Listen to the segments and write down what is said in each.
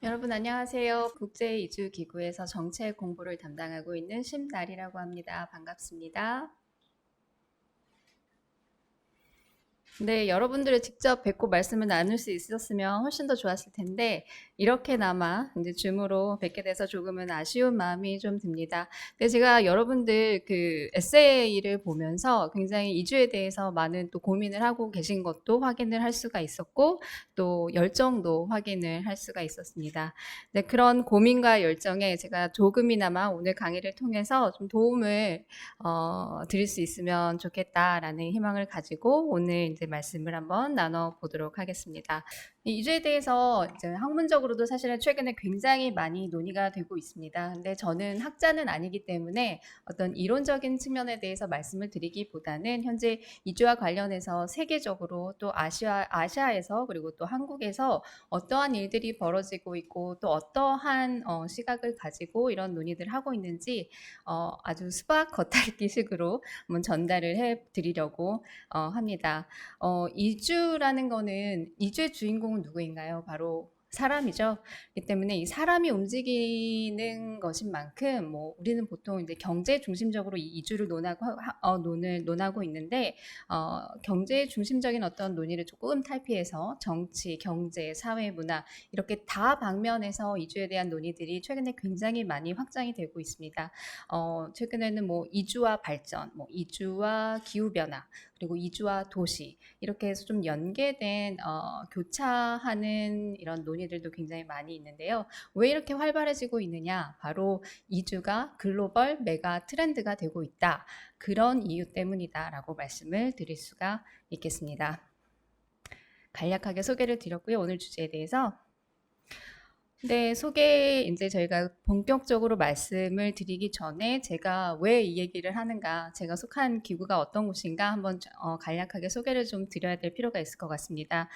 여러분 안녕하세요. 국제이주기구에서 정책 공부를 담당하고 있는 심나리라고 합니다. 반갑습니다. 네, 여러분들을 직접 뵙고 말씀을 나눌 수 있었으면 훨씬 더 좋았을 텐데 이렇게나마 이제 줌으로 뵙게 돼서 조금은 아쉬운 마음이 좀 듭니다. 근데 제가 여러분들 그 에세이를 보면서 굉장히 이주에 대해서 많은 또 고민을 하고 계신 것도 확인을 할 수가 있었고 또 열정도 확인을 할 수가 있었습니다. 네, 그런 고민과 열정에 제가 조금이나마 오늘 강의를 통해서 좀 도움을 드릴 수 있으면 좋겠다라는 희망을 가지고 오늘 이제 말씀을 한번 나눠 보도록 하겠습니다. 이 주에 대해서 이제 학문적으로도 사실은 최근에 굉장히 많이 논의가 되고 있습니다. 근데 저는 학자는 아니기 때문에 어떤 이론적인 측면에 대해서 말씀을 드리기보다는 현재 이주와 관련해서 세계적으로 또 아시아에서 그리고 또 한국에서 어떠한 일들이 벌어지고 있고 또 어떠한 시각을 가지고 이런 논의들을 하고 있는지 아주 수박 겉핥기식으로 한번 전달을 해드리려고 합니다. 이주라는 거는 이주의 주인공은 누구인가요? 바로 사람이죠. 그렇기 때문에 이 사람이 움직이는 것인 만큼 뭐 우리는 보통 이제 경제 중심적으로 이 이주를 논하고 있는데 경제 중심적인 어떤 논의를 조금 탈피해서 정치, 경제, 사회, 문화 이렇게 다 방면에서 이주에 대한 논의들이 최근에 굉장히 많이 확장이 되고 있습니다. 최근에는 뭐 이주와 발전, 뭐 이주와 기후 변화, 그리고 이주와 도시 이렇게 해서 좀 연계된 교차하는 이런 논의들도 굉장히 많이 있는데요. 왜 이렇게 활발해지고 있느냐? 바로 이주가 글로벌 메가 트렌드가 되고 있다. 그런 이유 때문이다라고 말씀을 드릴 수가 있겠습니다. 간략하게 소개를 드렸고요. 오늘 주제에 대해서 네, 이제 저희가 본격적으로 말씀을 드리기 전에 제가 왜 이 얘기를 하는가, 제가 속한 기구가 어떤 곳인가 한번 간략하게 소개를 좀 드려야 될 필요가 있을 것 같습니다.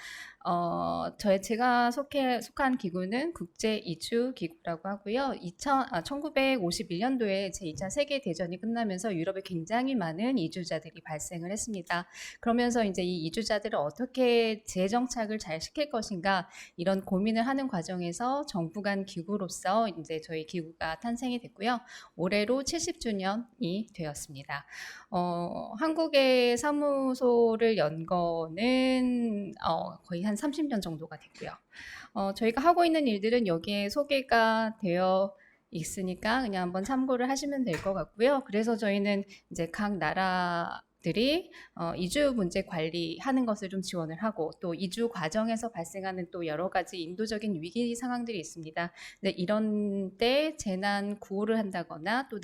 제가 속한 기구는 국제이주기구라고 하고요. 1951년도에 제2차 세계대전이 끝나면서 유럽에 굉장히 많은 이주자들이 발생을 했습니다. 그러면서 이제 이 이주자들을 어떻게 재정착을 잘 시킬 것인가, 이런 고민을 하는 과정에서 정부 간 기구로서 이제 저희 기구가 탄생이 됐고요. 올해로 70주년이 되었습니다. 한국의 사무소를 연 거는 거의 한 30년 정도가 됐고요. 저희가 하고 있는 일들은 여기에 소개가 되어 있으니까 그냥 한번 참고를 하시면 될 것 같고요. 그래서 저희는 이제 각 나라들이 이주 문제 관리하는 것을 좀 지원을 하고 또 이주 과정에서 발생하는 또 여러 가지 인도적인 위기 상황들이 있습니다. 근데 이런 때 재난 구호를 한다거나 또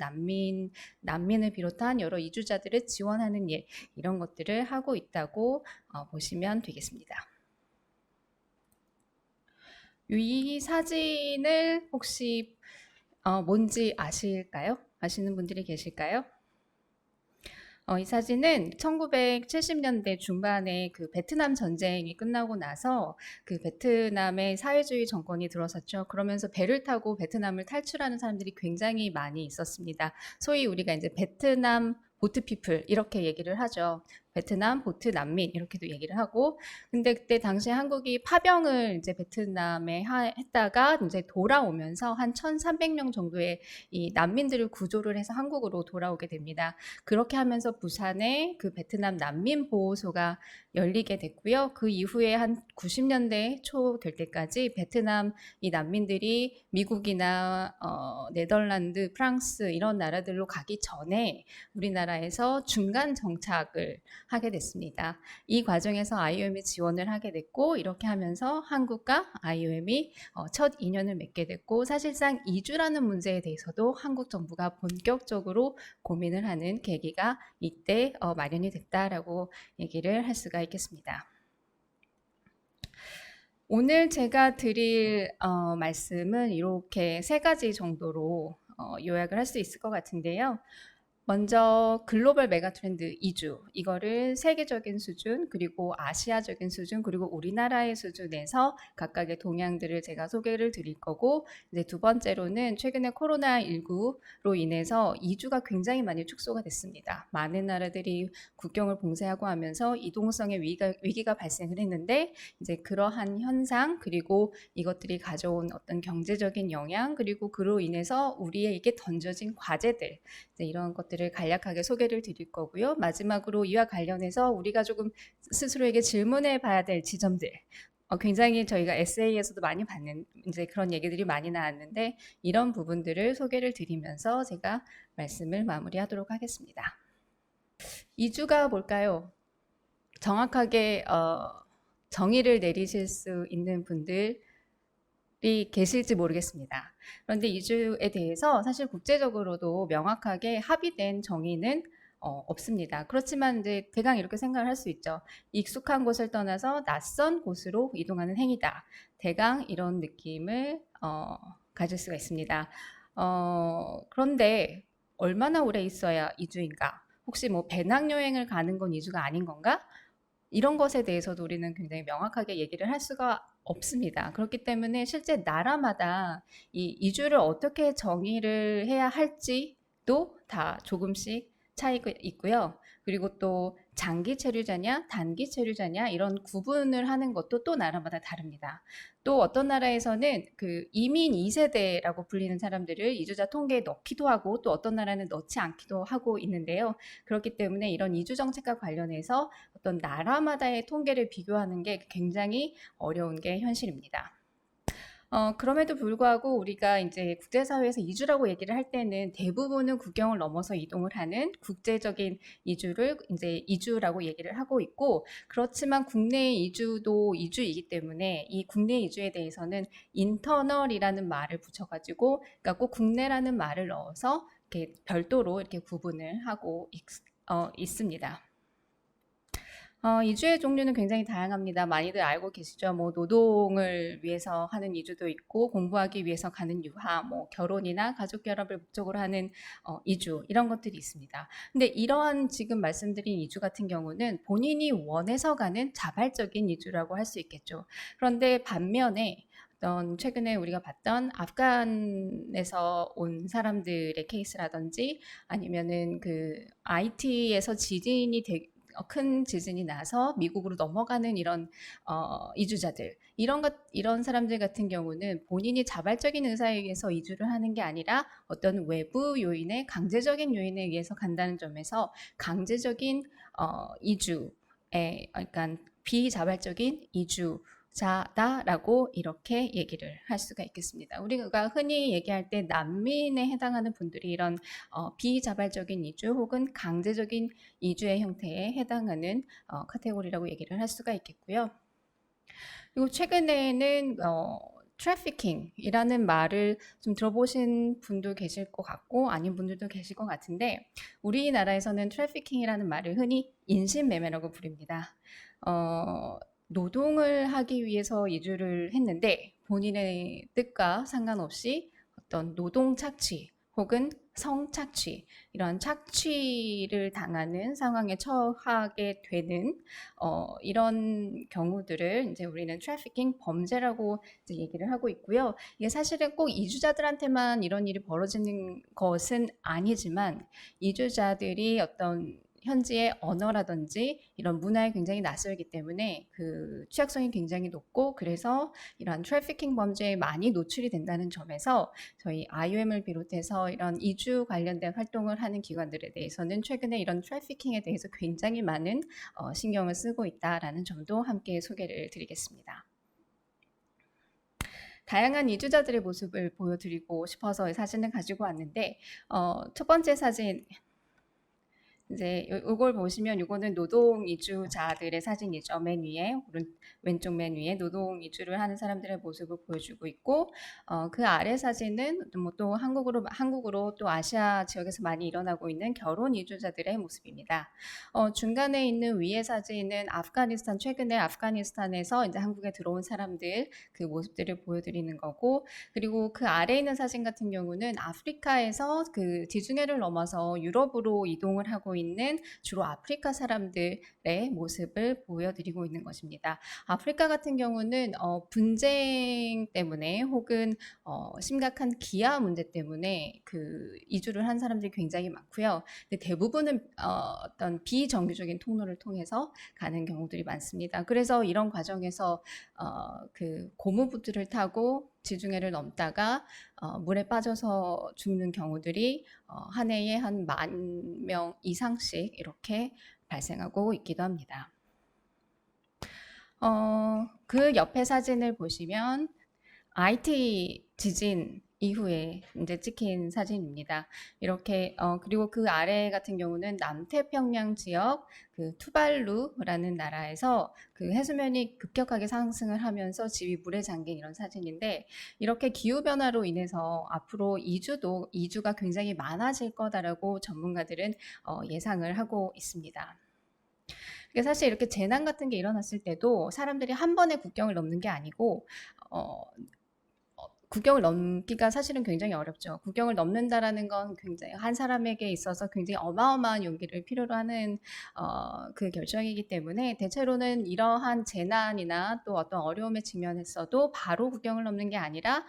난민을 비롯한 여러 이주자들을 지원하는 일 이런 것들을 하고 있다고 보시면 되겠습니다. 이 사진을 혹시 뭔지 아실까요? 아시는 분들이 계실까요? 이 사진은 1970년대 중반에 그 베트남 전쟁이 끝나고 나서 그 베트남의 사회주의 정권이 들어섰죠. 그러면서 배를 타고 베트남을 탈출하는 사람들이 굉장히 많이 있었습니다. 소위 우리가 이제 베트남 보트 피플 이렇게 얘기를 하죠. 베트남 보트 난민 이렇게도 얘기를 하고, 근데 그때 당시에 한국이 파병을 이제 베트남에 했다가 이제 돌아오면서 한 1,300명 정도의 이 난민들을 구조를 해서 한국으로 돌아오게 됩니다. 그렇게 하면서 부산에 그 베트남 난민 보호소가 열리게 됐고요. 그 이후에 한 90년대 초 될 때까지 베트남 이 난민들이 미국이나 네덜란드, 프랑스 이런 나라들로 가기 전에 우리나라에서 중간 정착을 하게 됐습니다. 이 과정에서 IOM이 지원을 하게 됐고 이렇게 하면서 한국과 IOM이 첫 인연을 맺게 됐고, 사실상 이주라는 문제에 대해서도 한국 정부가 본격적으로 고민을 하는 계기가 이때 마련이 됐다라고 얘기를 할 수가 있겠습니다. 오늘 제가 드릴 말씀은 이렇게 세 가지 정도로 요약을 할 수 있을 것 같은데요. 먼저 글로벌 메가 트렌드 이주 이거를 세계적인 수준 그리고 아시아적인 수준 그리고 우리나라의 수준에서 각각의 동향들을 제가 소개를 드릴 거고 이제 두 번째로는 최근에 코로나19로 인해서 이주가 굉장히 많이 축소가 됐습니다. 많은 나라들이 국경을 봉쇄하고 하면서 이동성의 위기가 발생을 했는데 이제 그러한 현상 그리고 이것들이 가져온 어떤 경제적인 영향 그리고 그로 인해서 우리에게 던져진 과제들 이런 것들을 간략하게 소개를 드릴 거고요. 마지막으로 이와 관련해서 우리가 조금 스스로에게 질문해 봐야 될 지점들. 굉장히 저희가 에세이에서도 많이 받는 이제 그런 얘기들이 많이 나왔는데 이런 부분들을 소개를 드리면서 제가 말씀을 마무리하도록 하겠습니다. 이주가 뭘까요? 정확하게 정의를 내리실 수 있는 분들 계실지 모르겠습니다. 그런데 이주에 대해서 사실 국제적으로도 명확하게 합의된 정의는 없습니다. 그렇지만 이제 대강 이렇게 생각을 할 수 있죠. 익숙한 곳을 떠나서 낯선 곳으로 이동하는 행위다. 대강 이런 느낌을 가질 수가 있습니다. 그런데 얼마나 오래 있어야 이주인가? 혹시 뭐 배낭여행을 가는 건 이주가 아닌 건가? 이런 것에 대해서도 우리는 굉장히 명확하게 얘기를 할 수가 없습니다. 그렇기 때문에 실제 나라마다 이 이주를 어떻게 정의를 해야 할지도 다 조금씩 차이가 있고요. 그리고 또 장기 체류자냐, 단기 체류자냐 이런 구분을 하는 것도 또 나라마다 다릅니다. 또 어떤 나라에서는 그 이민 2세대라고 불리는 사람들을 이주자 통계에 넣기도 하고 또 어떤 나라는 넣지 않기도 하고 있는데요. 그렇기 때문에 이런 이주 정책과 관련해서 어떤 나라마다의 통계를 비교하는 게 굉장히 어려운 게 현실입니다. 그럼에도 불구하고 우리가 이제 국제사회에서 이주라고 얘기를 할 때는 대부분은 국경을 넘어서 이동을 하는 국제적인 이주를 이제 이주라고 얘기를 하고 있고, 그렇지만 국내 이주도 이주이기 때문에 이 국내 이주에 대해서는 인터널이라는 말을 붙여가지고, 그러니까 꼭 국내라는 말을 넣어서 이렇게 별도로 이렇게 구분을 하고 있습니다. 이주의 종류는 굉장히 다양합니다. 많이들 알고 계시죠? 뭐 노동을 위해서 하는 이주도 있고 공부하기 위해서 가는 유학, 뭐 결혼이나 가족 결합을 목적으로 하는 이주 이런 것들이 있습니다. 근데 이러한 지금 말씀드린 이주 같은 경우는 본인이 원해서 가는 자발적인 이주라고 할 수 있겠죠. 그런데 반면에 최근에 우리가 봤던 아프간에서 온 사람들의 케이스라든지 아니면은 그 IT에서 지진이 큰 지진이 나서 미국으로 넘어가는 이런 이주자들 이런 사람들 같은 경우는 본인이 자발적인 의사에 의해서 이주를 하는 게 아니라 어떤 외부 요인의 강제적인 요인에 의해서 간다는 점에서 강제적인 이주에 그러니까 비자발적인 이주 자다라고 이렇게 얘기를 할 수가 있겠습니다. 우리가 흔히 얘기할 때 난민에 해당하는 분들이 이런 비자발적인 이주 혹은 강제적인 이주의 형태에 해당하는 카테고리라고 얘기를 할 수가 있겠고요. 그리고 최근에는 트래피킹이라는 말을 좀 들어보신 분도 계실 것 같고 아닌 분들도 계실 것 같은데 우리나라에서는 트래피킹이라는 말을 흔히 인신매매라고 부릅니다. 노동을 하기 위해서 이주를 했는데 본인의 뜻과 상관없이 어떤 노동 착취 혹은 성착취 이런 착취를 당하는 상황에 처하게 되는 이런 경우들을 이제 우리는 트래피킹 범죄라고 이제 얘기를 하고 있고요. 이게 사실은 꼭 이주자들한테만 이런 일이 벌어지는 것은 아니지만 이주자들이 어떤 현지의 언어라든지 이런 문화에 굉장히 낯설기 때문에 그 취약성이 굉장히 높고 그래서 이러한 트래피킹 범죄에 많이 노출이 된다는 점에서 저희 IOM을 비롯해서 이런 이주 관련된 활동을 하는 기관들에 대해서는 최근에 이런 트래피킹에 대해서 굉장히 많은 신경을 쓰고 있다라는 점도 함께 소개를 드리겠습니다. 다양한 이주자들의 모습을 보여드리고 싶어서 사진을 가지고 왔는데 첫 번째 사진 이제 요걸 보시면 요거는 노동 이주자들의 사진이죠. 맨 위에 왼쪽 맨 위에 노동 이주를 하는 사람들의 모습을 보여주고 있고 그 아래 사진은 뭐 또 한국으로 또 아시아 지역에서 많이 일어나고 있는 결혼 이주자들의 모습입니다. 중간에 있는 위에 사진은 아프가니스탄 최근에 아프가니스탄에서 이제 한국에 들어온 사람들 그 모습들을 보여드리는 거고 그리고 그 아래 있는 사진 같은 경우는 아프리카에서 그 지중해를 넘어서 유럽으로 이동을 하고 있는 주로 아프리카 사람들의 모습을 보여드리고 있는 것입니다. 아프리카 같은 경우는 분쟁 때문에 혹은 심각한 기아 문제 때문에 그 이주를 한 사람들이 굉장히 많고요. 근데 대부분은 어떤 비정규적인 통로를 통해서 가는 경우들이 많습니다. 그래서 이런 과정에서 그 고무보트를 타고 지중해를 넘다가 물에 빠져서 죽는 경우들이 한 해에 한 10,000명 이상씩 이렇게 발생하고 있기도 합니다. 그 옆에 사진을 보시면 IT 지진 이후에 이제 찍힌 사진입니다. 이렇게 그리고 그 아래 같은 경우는 남태평양 지역 그 투발루라는 나라에서 그 해수면이 급격하게 상승을 하면서 집이 물에 잠긴 이런 사진인데 이렇게 기후 변화로 인해서 앞으로 이주가 굉장히 많아질 거다라고 전문가들은 예상을 하고 있습니다. 사실 이렇게 재난 같은 게 일어났을 때도 사람들이 한 번에 국경을 넘는 게 아니고 국경을 넘기가 사실은 굉장히 어렵죠. 국경을 넘는다라는 건 굉장히 한 사람에게 있어서 굉장히 어마어마한 용기를 필요로 하는 그 결정이기 때문에 대체로는 이러한 재난이나 또 어떤 어려움에 직면했어도 바로 국경을 넘는 게 아니라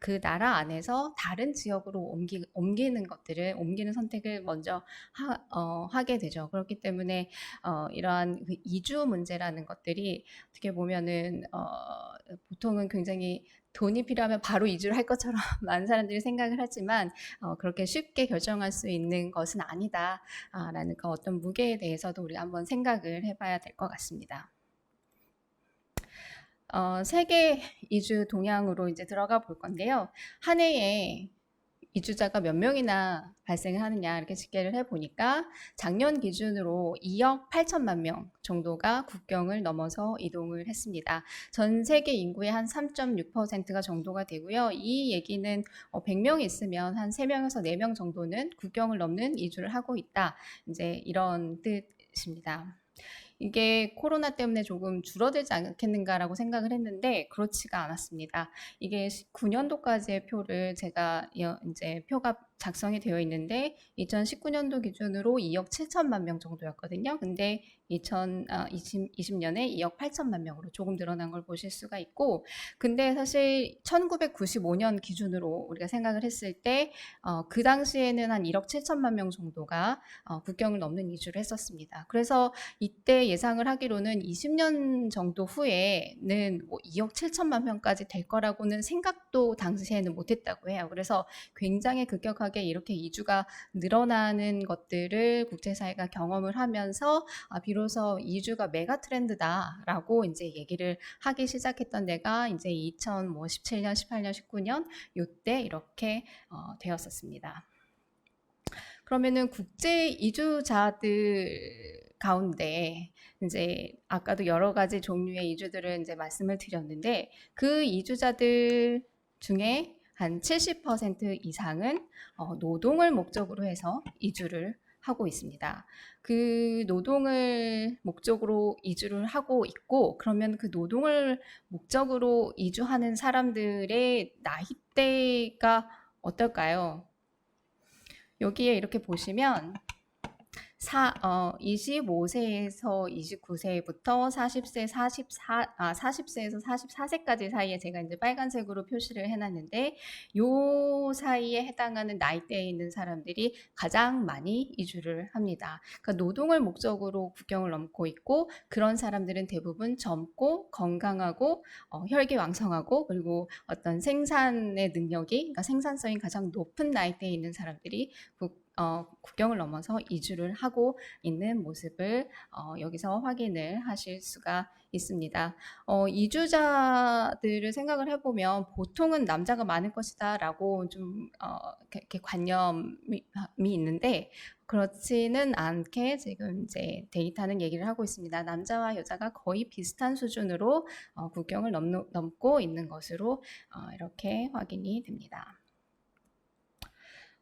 그 나라 안에서 다른 지역으로 옮기는 선택을 먼저 하게 되죠. 그렇기 때문에 이러한 그 이주 문제라는 것들이 어떻게 보면은 보통은 굉장히 돈이 필요하면 바로 이주를 할 것처럼 많은 사람들이 생각을 하지만 그렇게 쉽게 결정할 수 있는 것은 아니다라는 그 어떤 무게에 대해서도 우리가 한번 생각을 해봐야 될 것 같습니다. 세계 이주 동향으로 이제 들어가 볼 건데요. 한 해에 이주자가 몇 명이나 발생을 하느냐 이렇게 집계를 해보니까 작년 기준으로 2억 8천만 명 정도가 국경을 넘어서 이동을 했습니다. 전 세계 인구의 한 3.6%가 정도가 되고요. 이 얘기는 100명이 있으면 한 3명에서 4명 정도는 국경을 넘는 이주를 하고 있다. 이제 이런 뜻입니다. 이게 코로나 때문에 조금 줄어들지 않겠는가라고 생각을 했는데 그렇지가 않았습니다. 이게 19년도까지의 표를 제가 이제 표가 작성이 되어 있는데 2019년도 기준으로 2억 7천만 명 정도였거든요. 근데 2020년에 2억 8천만 명으로 조금 늘어난 걸 보실 수가 있고 근데 사실 1995년 기준으로 우리가 생각을 했을 때 그 당시에는 한 1억 7천만 명 정도가 국경을 넘는 이주를 했었습니다. 그래서 이때 예상을 하기로는 20년 정도 후에는 뭐 2억 7천만 명까지 될 거라고는 생각도 당시에는 못했다고 해요. 그래서 굉장히 급격하게 이렇게 이주가 늘어나는 것들을 국제사회가 경험을 하면서 비로소 이주가 메가 트렌드다라고 이제 얘기를 하기 시작했던 데가 이제 2017년, 18년, 19년 요때 이렇게 되었었습니다. 그러면은 국제 이주자들 가운데 이제 아까도 여러 가지 종류의 이주들을 이제 말씀을 드렸는데 그 이주자들 중에 한 70% 이상은 노동을 목적으로 해서 이주를 하고 있습니다. 그 노동을 목적으로 이주를 하고 있고 그러면 그 노동을 목적으로 이주하는 사람들의 나이대가 어떨까요? 여기에 이렇게 보시면 25세에서 29세부터 40세에서 44세까지 사이에 제가 이제 빨간색으로 표시를 해놨는데 요 사이에 해당하는 나이대에 있는 사람들이 가장 많이 이주를 합니다. 그러니까 노동을 목적으로 국경을 넘고 있고 그런 사람들은 대부분 젊고 건강하고 혈기왕성하고 그리고 어떤 생산의 능력이 그러니까 생산성이 가장 높은 나이대에 있는 사람들이 국경을 넘어서 이주를 하고 있는 모습을 여기서 확인을 하실 수가 있습니다. 이주자들을 생각을 해보면 보통은 남자가 많을 것이다라고 좀 이렇게 관념이 있는데 그렇지는 않게 지금 이제 데이터는 얘기를 하고 있습니다. 남자와 여자가 거의 비슷한 수준으로 국경을 넘고 있는 것으로 이렇게 확인이 됩니다.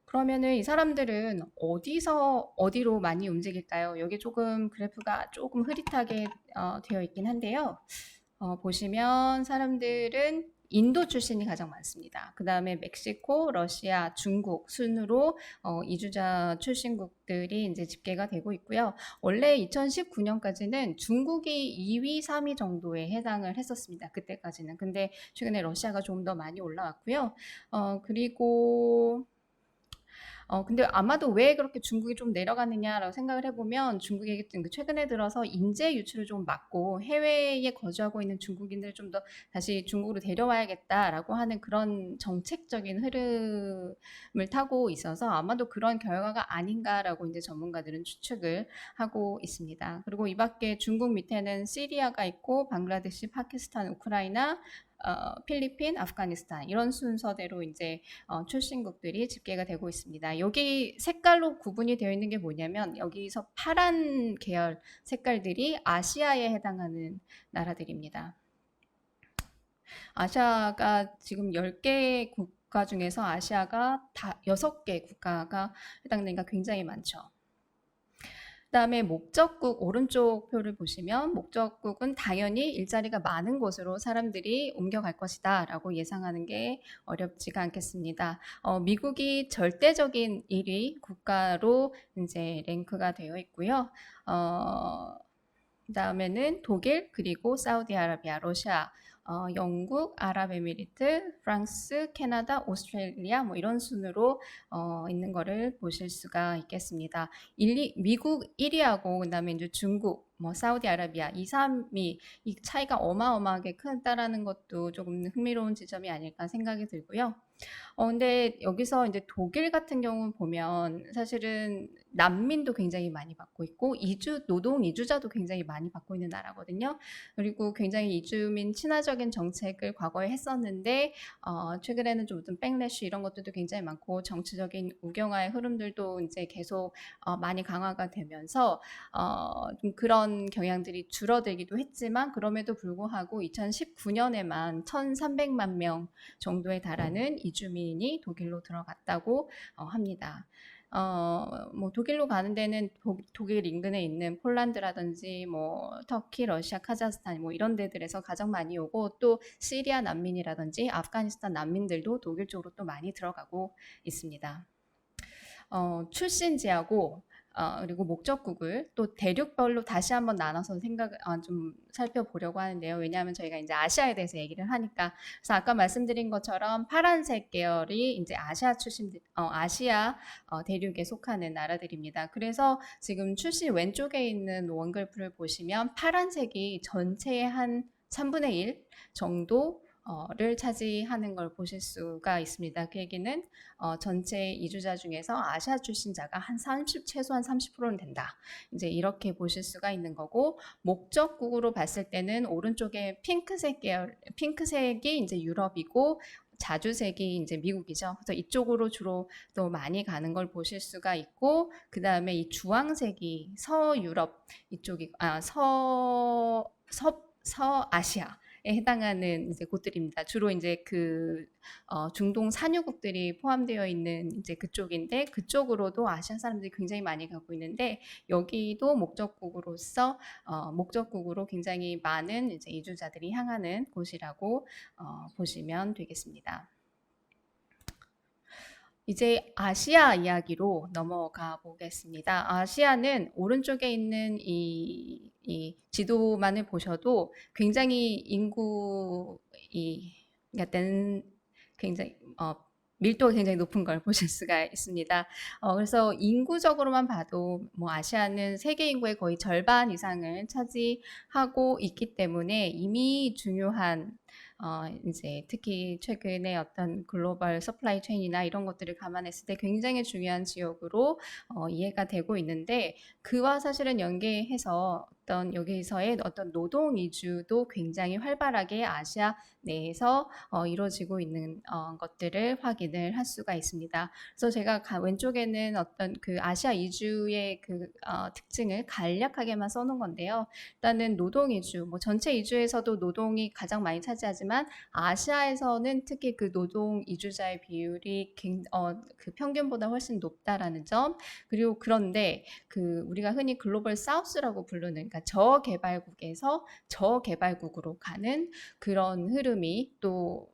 그러면은 이 사람들은 어디서 어디로 많이 움직일까요? 여기 조금 그래프가 조금 흐릿하게 되어 있긴 한데요. 보시면 사람들은 인도 출신이 가장 많습니다. 그 다음에 멕시코, 러시아, 중국 순으로 이주자 출신국들이 이제 집계가 되고 있고요. 원래 2019년까지는 중국이 2위, 3위 정도에 해당을 했었습니다. 그때까지는. 근데 최근에 러시아가 좀 더 많이 올라왔고요. 그리고 근데 아마도 왜 그렇게 중국이 좀 내려가느냐라고 생각을 해보면 중국이 최근에 들어서 인재 유출을 좀 막고 해외에 거주하고 있는 중국인들을 좀 더 다시 중국으로 데려와야겠다라고 하는 그런 정책적인 흐름을 타고 있어서 아마도 그런 결과가 아닌가라고 이제 전문가들은 추측을 하고 있습니다. 그리고 이 밖에 중국 밑에는 시리아가 있고 방글라데시, 파키스탄, 우크라이나, 필리핀, 아프가니스탄 이런 순서대로 이제 출신국들이 집계가 되고 있습니다. 여기 색깔로 구분이 되어 있는 게 뭐냐면 여기서 파란 계열 색깔들이 아시아에 해당하는 나라들입니다. 아시아가 지금 10개 국가 중에서 아시아가 다 6개 국가가 해당되니까 굉장히 많죠. 그다음에 목적국 오른쪽 표를 보시면 목적국은 당연히 일자리가 많은 곳으로 사람들이 옮겨갈 것이다 라고 예상하는 게 어렵지가 않겠습니다. 미국이 절대적인 1위 국가로 이제 랭크가 되어 있고요. 그다음에는 독일 그리고 사우디아라비아, 러시아, 영국, 아랍에미리트, 프랑스, 캐나다, 오스트레일리아 뭐 이런 순으로 있는 거를 보실 수가 있겠습니다. 미국 1위하고 그다음에 이제 중국, 뭐 사우디아라비아 2, 3위 이 차이가 어마어마하게 크다라는 것도 조금 흥미로운 지점이 아닐까 생각이 들고요. 근데 여기서 이제 독일 같은 경우 보면 사실은 난민도 굉장히 많이 받고 있고 노동 이주자도 굉장히 많이 받고 있는 나라거든요. 그리고 굉장히 이주민 친화적인 정책을 과거에 했었는데 최근에는 좀 어떤 백래시 이런 것들도 굉장히 많고 정치적인 우경화의 흐름들도 이제 계속 많이 강화가 되면서 좀 그런 경향들이 줄어들기도 했지만 그럼에도 불구하고 2019년에만 1,300만 명 정도에 달하는 이주민이 독일로 들어갔다고 합니다. 뭐 독일로 가는 데는 독일 인근에 있는 폴란드라든지 뭐 터키, 러시아, 카자흐스탄 뭐 이런 데들에서 가장 많이 오고 또 시리아 난민이라든지 아프가니스탄 난민들도 독일 쪽으로 또 많이 들어가고 있습니다. 출신지하고 그리고 목적국을 또 대륙별로 다시 한번 나눠서 좀 살펴보려고 하는데요. 왜냐하면 저희가 이제 아시아에 대해서 얘기를 하니까 그래서 아까 말씀드린 것처럼 파란색 계열이 이제 아시아 대륙에 속하는 나라들입니다. 그래서 지금 출신 왼쪽에 있는 원그래프를 보시면 파란색이 전체의 한 3분의 1 정도 를 차지하는 걸 보실 수가 있습니다. 그 얘기는 전체 이주자 중에서 아시아 출신자가 최소한 30%는 된다. 이제 이렇게 보실 수가 있는 거고 목적국으로 봤을 때는 오른쪽에 핑크색이 이제 유럽이고 자주색이 이제 미국이죠. 그래서 이쪽으로 주로 또 많이 가는 걸 보실 수가 있고 그 다음에 이 주황색이 서유럽 이쪽이 서아시아 에 해당하는 이제 곳들입니다. 주로 이제 중동 산유국들이 포함되어 있는 이제 그쪽인데 그쪽으로도 아시아 사람들이 굉장히 많이 가고 있는데 여기도 목적국으로 굉장히 많은 이제 이주자들이 향하는 곳이라고 보시면 되겠습니다. 이제 아시아 이야기로 넘어가 보겠습니다. 아시아는 오른쪽에 있는 이 지도만을 보셔도 굉장히 굉장히 밀도가 굉장히 높은 걸 보실 수가 있습니다. 그래서 인구적으로만 봐도 뭐 아시아는 세계 인구의 거의 절반 이상을 차지하고 있기 때문에 이미 중요한 이제 특히 최근에 어떤 글로벌 서플라이 체인이나 이런 것들을 감안했을 때 굉장히 중요한 지역으로 이해가 되고 있는데 그와 사실은 연계해서 어떤 여기서의 어떤 노동 이주도 굉장히 활발하게 아시아 내에서 이루어지고 있는 것들을 확인을 할 수가 있습니다. 그래서 제가 왼쪽에는 어떤 그 아시아 이주의 그 특징을 간략하게만 써놓은 건데요. 일단은 노동 이주, 뭐 전체 이주에서도 노동이 가장 많이 차지하지만 아시아에서는 특히 그 노동 이주자의 비율이 그 평균보다 훨씬 높다라는 점. 그리고 그런데 그 우리가 흔히 글로벌 사우스라고 부르는 그러니까 저개발국에서 저개발국으로 가는 그런 흐름이 또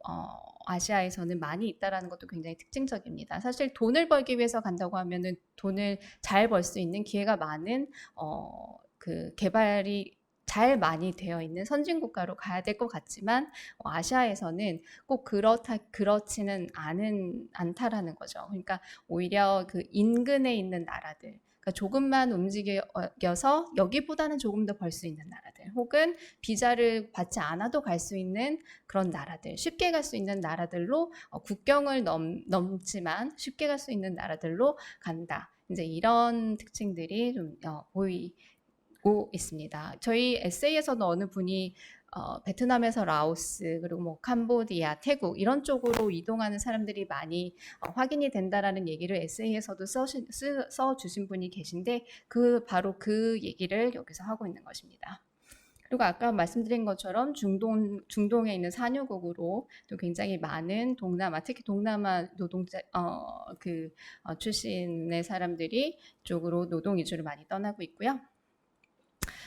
아시아에서는 많이 있다라는 것도 굉장히 특징적입니다. 사실 돈을 벌기 위해서 간다고 하면은 돈을 잘 벌 수 있는 기회가 많은 그 개발이 잘 많이 되어 있는 선진 국가로 가야 될 것 같지만 아시아에서는 꼭 그렇지는 않다라는 거죠. 그러니까 오히려 그 인근에 있는 나라들 그러니까 조금만 움직여서 여기보다는 조금 더 벌 수 있는 나라들 혹은 비자를 받지 않아도 갈 수 있는 그런 나라들 쉽게 갈 수 있는 나라들로 국경을 넘지만 쉽게 갈 수 있는 나라들로 간다. 이제 이런 특징들이 좀 보이고 있습니다. 저희 에세이에서도 어느 분이 베트남에서 라오스 그리고 뭐 캄보디아, 태국 이런 쪽으로 이동하는 사람들이 많이 확인이 된다라는 얘기를 에세이에서도 써주신 분이 계신데 바로 그 얘기를 여기서 하고 있는 것입니다. 그리고 아까 말씀드린 것처럼 중동에 있는 산유국으로 또 굉장히 많은 동남아, 특히 동남아 노동자 출신의 사람들이 쪽으로 노동 이주를 많이 떠나고 있고요.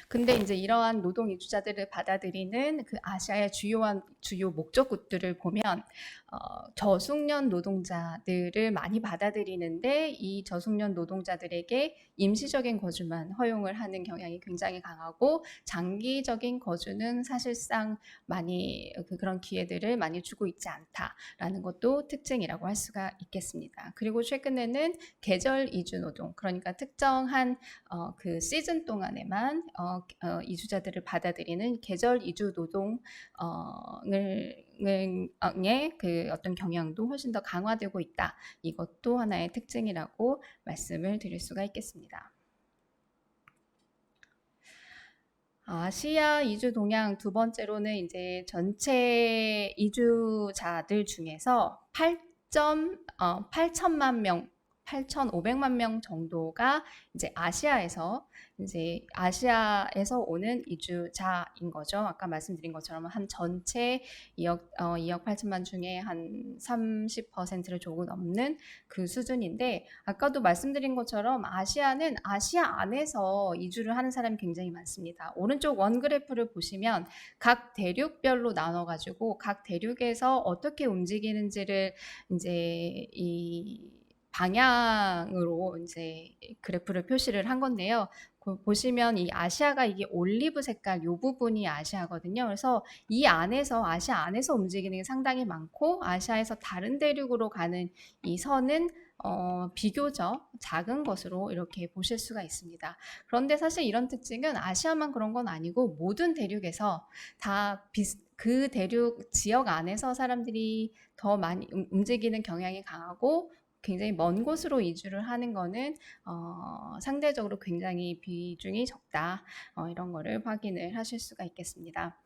근데 이제 이러한 노동 이주자들을 받아들이는 그 아시아의 주요 목적국들을 보면 저숙련 노동자들을 많이 받아들이는데 이 저숙련 노동자들에게 임시적인 거주만 허용을 하는 경향이 굉장히 강하고 장기적인 거주는 사실상 많이 그런 기회들을 많이 주고 있지 않다라는 것도 특징이라고 할 수가 있겠습니다. 그리고 최근에는 계절 이주 노동, 그러니까 특정한 그 시즌 동안에만 이주자들을 받아들이는 계절 이주 노동을 그 어떤 경향도 훨씬 더 강화되고 있다. 이것도 하나의 특징이라고 말씀을 드릴 수가 있겠습니다. 아시아 이주 동향 두 번째로는 이제 전체 이주자들 중에서 8천만 명, 8,500만 명 정도가 이제 아시아에서 오는 이주자인 거죠. 아까 말씀드린 것처럼 한 전체 2억 8천만 중에 한 30%를 조금 넘는 그 수준인데 아까도 말씀드린 것처럼 아시아는 아시아 안에서 이주를 하는 사람이 굉장히 많습니다. 오른쪽 원 그래프를 보시면 각 대륙별로 나눠가지고 각 대륙에서 어떻게 움직이는지를 이제 이 방향으로 이제 그래프를 표시를 한 건데요. 보시면 이 아시아가 이게 올리브 색깔 요 부분이 아시아거든요. 그래서 이 안에서 아시아 안에서 움직이는 게 상당히 많고 아시아에서 다른 대륙으로 가는 이 선은 비교적 작은 것으로 이렇게 보실 수가 있습니다. 그런데 사실 이런 특징은 아시아만 그런 건 아니고 모든 대륙에서 다 그 대륙 지역 안에서 사람들이 더 많이 움직이는 경향이 강하고 굉장히 먼 곳으로 이주를 하는 거는 상대적으로 굉장히 비중이 적다. 이런 거를 확인을 하실 수가 있겠습니다.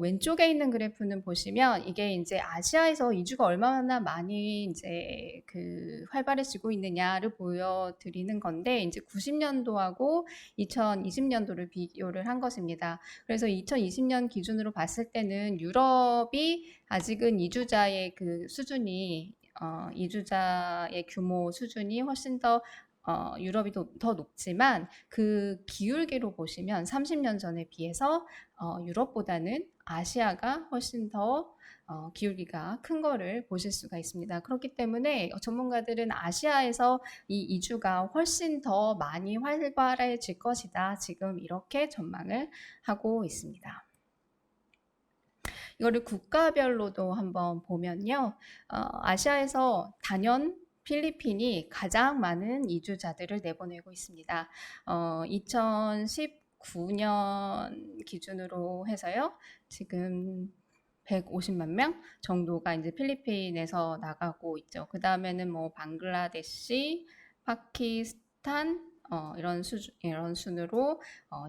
왼쪽에 있는 그래프는 보시면 이게 이제 아시아에서 이주가 얼마나 많이 이제 그 활발해지고 있느냐를 보여드리는 건데 이제 90년도하고 2020년도를 비교를 한 것입니다. 그래서 2020년 기준으로 봤을 때는 유럽이 아직은 이주자의 그 수준이 이주자의 규모 수준이 훨씬 더 유럽이 더 높지만 그 기울기로 보시면 30년 전에 비해서 유럽보다는 아시아가 훨씬 더 기울기가 큰 거를 보실 수가 있습니다. 그렇기 때문에 전문가들은 아시아에서 이 이주가 훨씬 더 많이 활발해질 것이다. 지금 이렇게 전망을 하고 있습니다. 이거를 국가별로도 한번 보면요. 아시아에서 단연 필리핀이 가장 많은 이주자들을 내보내고 있습니다. 2019년 기준으로 해서요. 지금 150만 명 정도가 이제 필리핀에서 나가고 있죠. 그 다음에는 뭐 방글라데시, 파키스탄 이런 순으로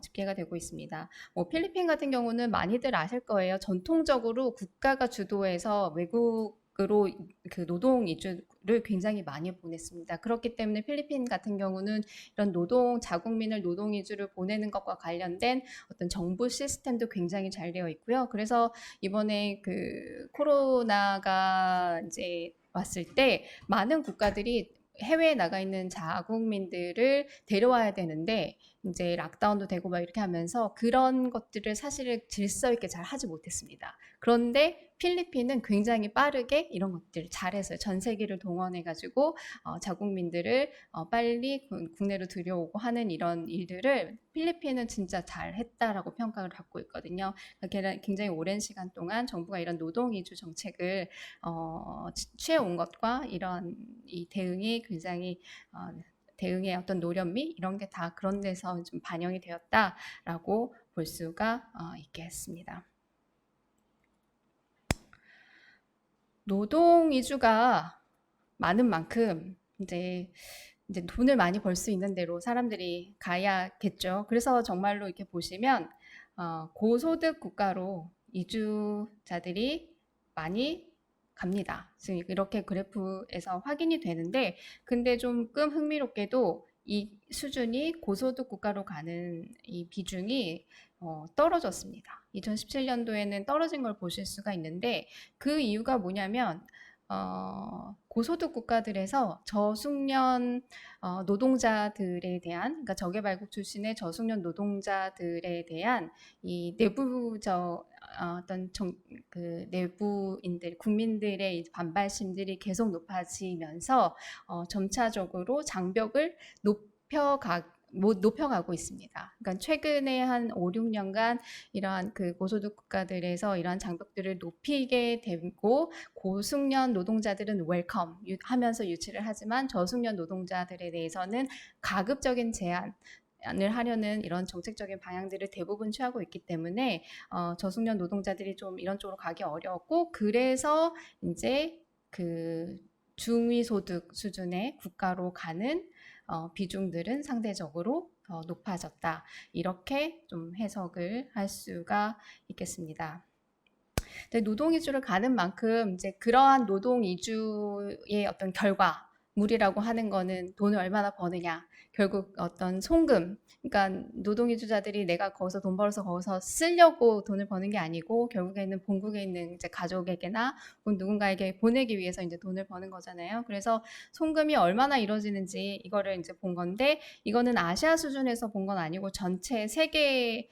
집계가 되고 있습니다. 뭐 필리핀 같은 경우는 많이들 아실 거예요. 전통적으로 국가가 주도해서 외국으로 그 노동 이주를 굉장히 많이 보냈습니다. 그렇기 때문에 필리핀 같은 경우는 이런 자국민을 노동 이주를 보내는 것과 관련된 어떤 정부 시스템도 굉장히 잘 되어 있고요. 그래서 이번에 그 코로나가 이제 왔을 때 많은 국가들이 해외에 나가 있는 자국민들을 데려와야 되는데 이제 락다운도 되고 막 이렇게 하면서 그런 것들을 사실 질서 있게 잘 하지 못했습니다. 그런데 필리핀은 굉장히 빠르게 이런 것들을 잘했어요. 전 세계를 동원해가지고 자국민들을 빨리 국내로 들여오고 하는 이런 일들을 필리핀은 진짜 잘했다라고 평가를 받고 있거든요. 굉장히 오랜 시간 동안 정부가 이런 노동 이주 정책을 취해온 것과 이런 이 대응이 굉장히 대응의 어떤 노련미 이런 게 다 그런 데서 좀 반영이 되었다라고 볼 수가 있겠습니다. 노동 이주가 많은 만큼 이제 돈을 많이 벌 수 있는 대로 사람들이 가야겠죠. 그래서 정말로 이렇게 보시면 고소득 국가로 이주자들이 많이 갑니다. 지금 이렇게 그래프에서 확인이 되는데, 근데 조금 흥미롭게도 이 수준이 고소득 국가로 가는 이 비중이 떨어졌습니다. 2017년도에는 떨어진 걸 보실 수가 있는데 그 이유가 뭐냐면 고소득 국가들에서 저숙련 노동자들에 대한, 그러니까 저개발국 출신의 저숙련 노동자들에 대한 이 내부적 어떤 그 내부인들, 국민들의 반발심들이 계속 높아지면서 점차적으로 장벽을 높여가고 있습니다. 그러니까 최근에 한 5, 6년간 이러한 그 고소득 국가들에서 이러한 장벽들을 높이게 되고 고숙련 노동자들은 웰컴 하면서 유치를 하지만 저숙련 노동자들에 대해서는 가급적인 제한을 하려는 이런 정책적인 방향들을 대부분 취하고 있기 때문에 저숙련 노동자들이 좀 이런 쪽으로 가기 어려웠고, 그래서 이제 그 중위소득 수준의 국가로 가는 비중들은 상대적으로 더 높아졌다. 이렇게 좀 해석을 할 수가 있겠습니다. 노동 이주를 가는 만큼 이제 그러한 노동 이주의 어떤 결과물이라고 하는 거는 돈을 얼마나 버느냐, 결국 어떤 송금, 그러니까 노동 이주자들이 내가 거기서 돈 벌어서 거기서 쓰려고 돈을 버는 게 아니고 결국에는 본국에 있는 이제 가족에게나 혹은 누군가에게 보내기 위해서 이제 돈을 버는 거잖아요. 그래서 송금이 얼마나 이루어지는지 이거를 이제 본 건데, 이거는 아시아 수준에서 본 건 아니고 전체 세계를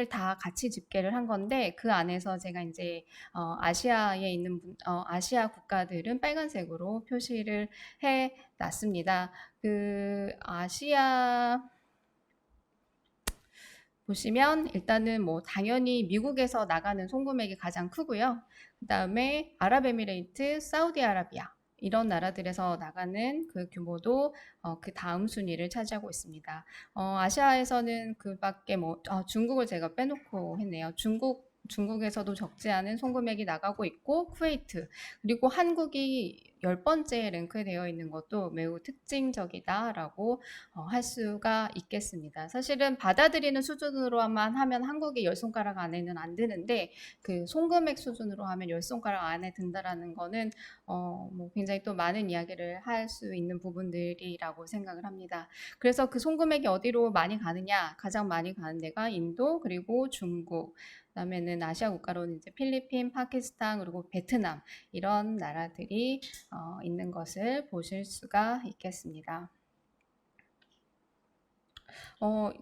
다 같이 집계를 한 건데, 그 안에서 제가 이제 아시아에 있는 아시아 국가들은 빨간색으로 표시를 해 놨습니다. 그 아시아 보시면 일단은 뭐 당연히 미국에서 나가는 송금액이 가장 크고요. 그 다음에 아랍에미레이트, 사우디아라비아 이런 나라들에서 나가는 그 규모도 그 다음 순위를 차지하고 있습니다. 아시아에서는 그 밖에 뭐 중국을 제가 빼놓고 했네요. 중국에서도 적지 않은 송금액이 나가고 있고, 쿠웨이트, 그리고 한국이 10번째에 랭크되어 있는 것도 매우 특징적이다라고 할 수가 있겠습니다. 사실은 받아들이는 수준으로만 하면 한국이 10손가락 안에는 안 드는데, 그 송금액 수준으로 하면 10손가락 안에 든다라는 거는 뭐 굉장히 또 많은 이야기를 할 수 있는 부분들이라고 생각을 합니다. 그래서 그 송금액이 어디로 많이 가느냐, 가장 많이 가는 데가 인도, 그리고 중국, 그다음에는 아시아 국가로는 이제 필리핀, 파키스탄, 그리고 베트남 이런 나라들이 있는 것을 보실 수가 있겠습니다.